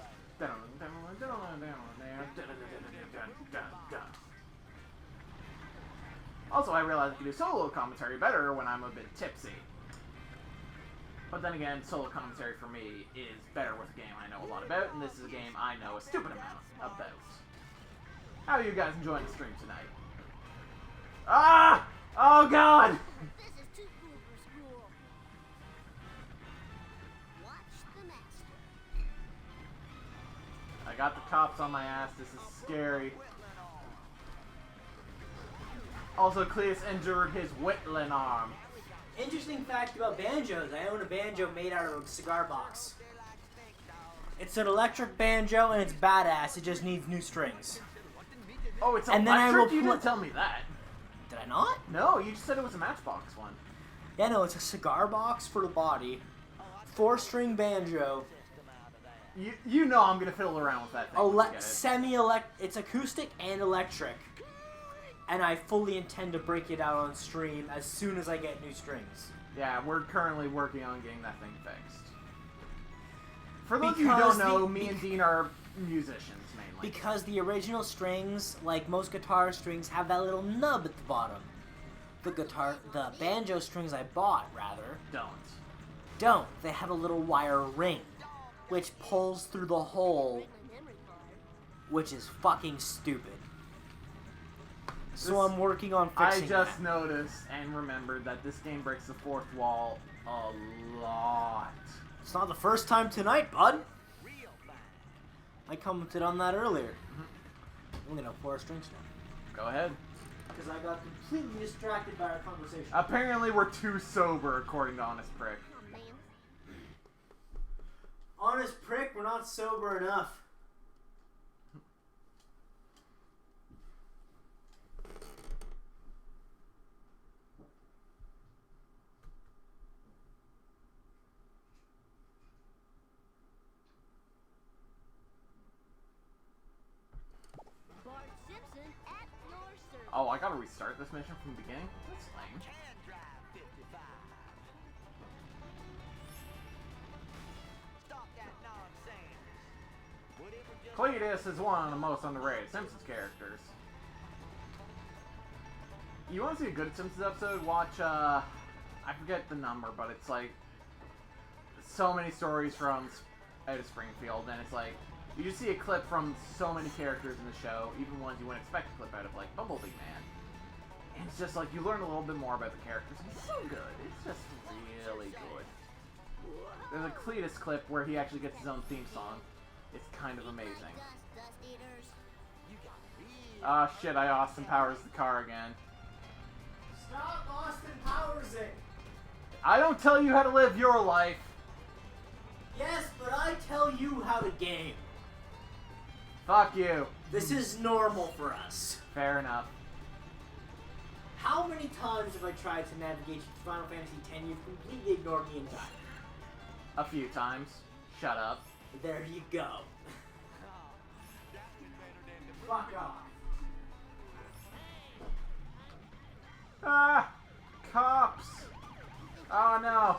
Also, I realize I can do solo commentary better when I'm a bit tipsy. But then again, solo commentary for me is better with a game I know a lot about, and this is a game I know a stupid amount about. How are you guys enjoying the stream tonight? Ah! Oh god! This is too cool for school. Watch the master. I got the cops on my ass. This is scary. Also, Cletus injured his Whitland arm. Interesting fact about banjos, I own a banjo made out of a cigar box. It's an electric banjo and it's badass, it just needs new strings. Oh, it's And electric? then I will You didn't tell me that. Did I not? No, you just said it was a Matchbox one. Yeah, no, it's a cigar box for the body, 4-string banjo, You know I'm gonna fiddle around with that thing. once I get it. it's acoustic and electric. And I fully intend to break it out on stream as soon as I get new strings. Yeah, we're currently working on getting that thing fixed. For those of you who don't know, me and Dean are musicians, mainly. Because the original strings, like most guitar strings, have that little nub at the bottom. The banjo strings I bought, rather, don't. They have a little wire ring, which pulls through the hole, which is fucking stupid. So I'm working on fixing that. I just noticed and remembered that this game breaks the fourth wall a lot. It's not the first time tonight, bud. I commented on that earlier. I'm gonna pour a string now. Go ahead. Because I got completely distracted by our conversation. Apparently we're too sober, according to Honest Prick. Oh, man. Honest Prick, we're not sober enough. Bart Simpson at your service. Oh, I gotta restart this mission from the beginning? That's lame. Can drive 55. Stop that nonsense. Whatever just Cletus is one of the most underrated Simpsons characters. You want to see a good Simpsons episode? Watch, I forget the number, but it's like so many stories from out of Springfield, and it's like you just see a clip from so many characters in the show, even ones you wouldn't expect a clip out of, like Bumblebee Man. And it's just like you learn a little bit more about the characters. And it's so good. It's just really good. There's a Cletus clip where he actually gets his own theme song. It's kind of amazing. Dust eaters. Ah, shit, I Austin Powers the car again. Stop Austin Powersing! I don't tell you how to live your life. Yes, but I tell you how to game. Fuck you. This is normal for us. Fair enough. How many times have I tried to navigate through Final Fantasy X? You've completely ignored me entirely. A few times. Shut up. There you go. Fuck off. Ah! Cops! Oh no!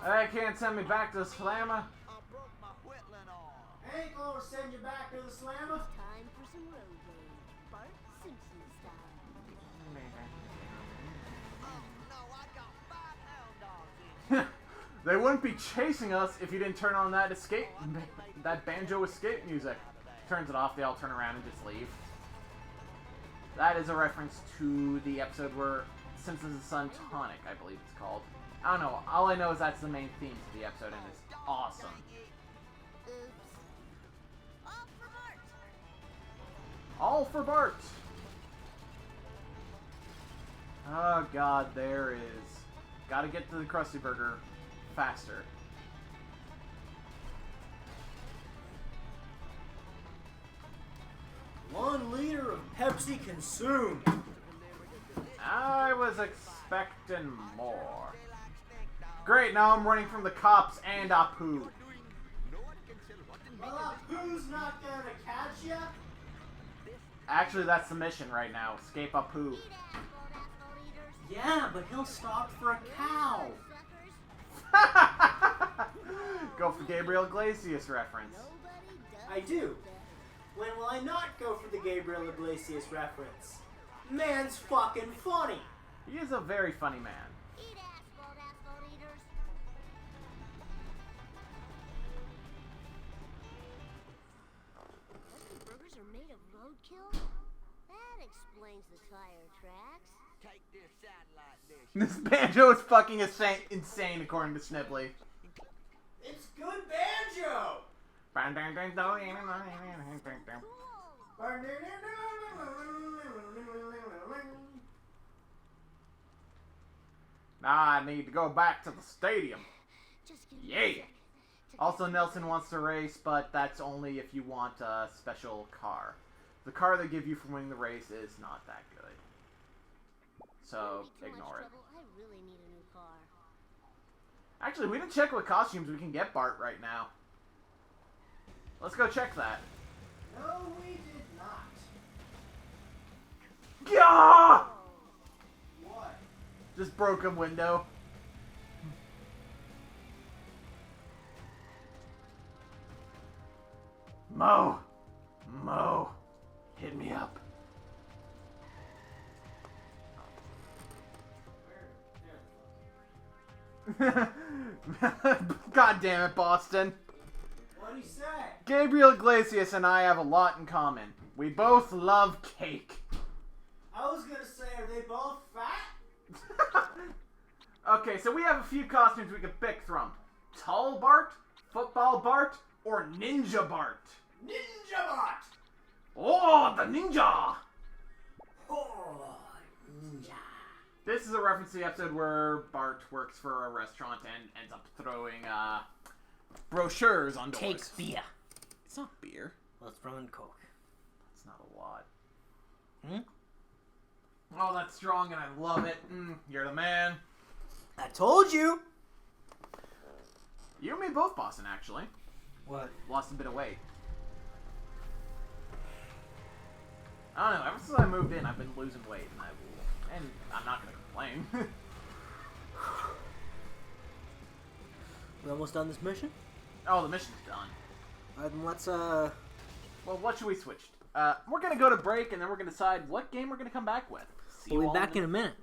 They can't send me back to the slammer. I broke my whittling arm. Ain't gonna send you back to the slammer. Time for some road rage. Bart Simpson style. Oh no, I got 5 hound dogs in. They wouldn't be chasing us if you didn't turn on that that banjo escape music. Turns it off, they all turn around and just leave. That is a reference to the episode where Simpsons' son Tonic, I believe it's called. I don't know. All I know is that's the main theme to the episode, and it's awesome. Oops. All for Bart. All for Bart! Oh god, there is. Gotta get to the Krusty Burger faster. One liter of Pepsi consumed. I was expecting more. Great, now I'm running from the cops and Apu. Well, who's not gonna catch ya? Actually, that's the mission right now. Escape Apu. Eat asshole eaters. Yeah, but he'll stop for a cow. Suckers. Go for Gabriel Iglesias reference. Nobody does I do. that. When will I not go for the Gabriel Iglesias reference? Man's fucking funny. He is a very funny man. Eat asshole eaters. Krusty burgers are made of roadkill? That explains the tire tracks. Take this satellite dish. This banjo is fucking insane according to Snipply. It's good banjo. Now I need to go back to the stadium. Just give me a Yeah. sec to Also, Nelson wants to race, but that's only if you want a special car. The car they give you for winning the race is not that good. So, Too much ignore it. trouble. I really need a new car. Actually, we didn't check what costumes we can get Bart right now. Let's go check that. No, we did not. Gah! What? Just broke a window. Mo! Hit me up. God damn it, Boston. What'd he say? Gabriel Iglesias and I have a lot in common. We both love cake. I was gonna say, are they both fat? Okay, so we have a few costumes we could pick from. Tall Bart, Football Bart, or Ninja Bart. Ninja Bot! Oh, the ninja! Oh, ninja. This is a reference to the episode where Bart works for a restaurant and ends up throwing brochures on doors. Take beer. It's not beer. Well, it's rum and coke. It's not a lot. Hmm? Oh, that's strong and I love it. You're the man. I told you! You and me both, Boston, actually. What? Lost a bit of weight. I don't know, ever since I moved in, I've been losing weight, and I'm not going to complain. We almost done this mission? Oh, the mission's done. Alright, then let's, Well, what should we switch? We're going to go to break, and then we're going to decide what game we're going to come back with. See you we'll all be back in a minute.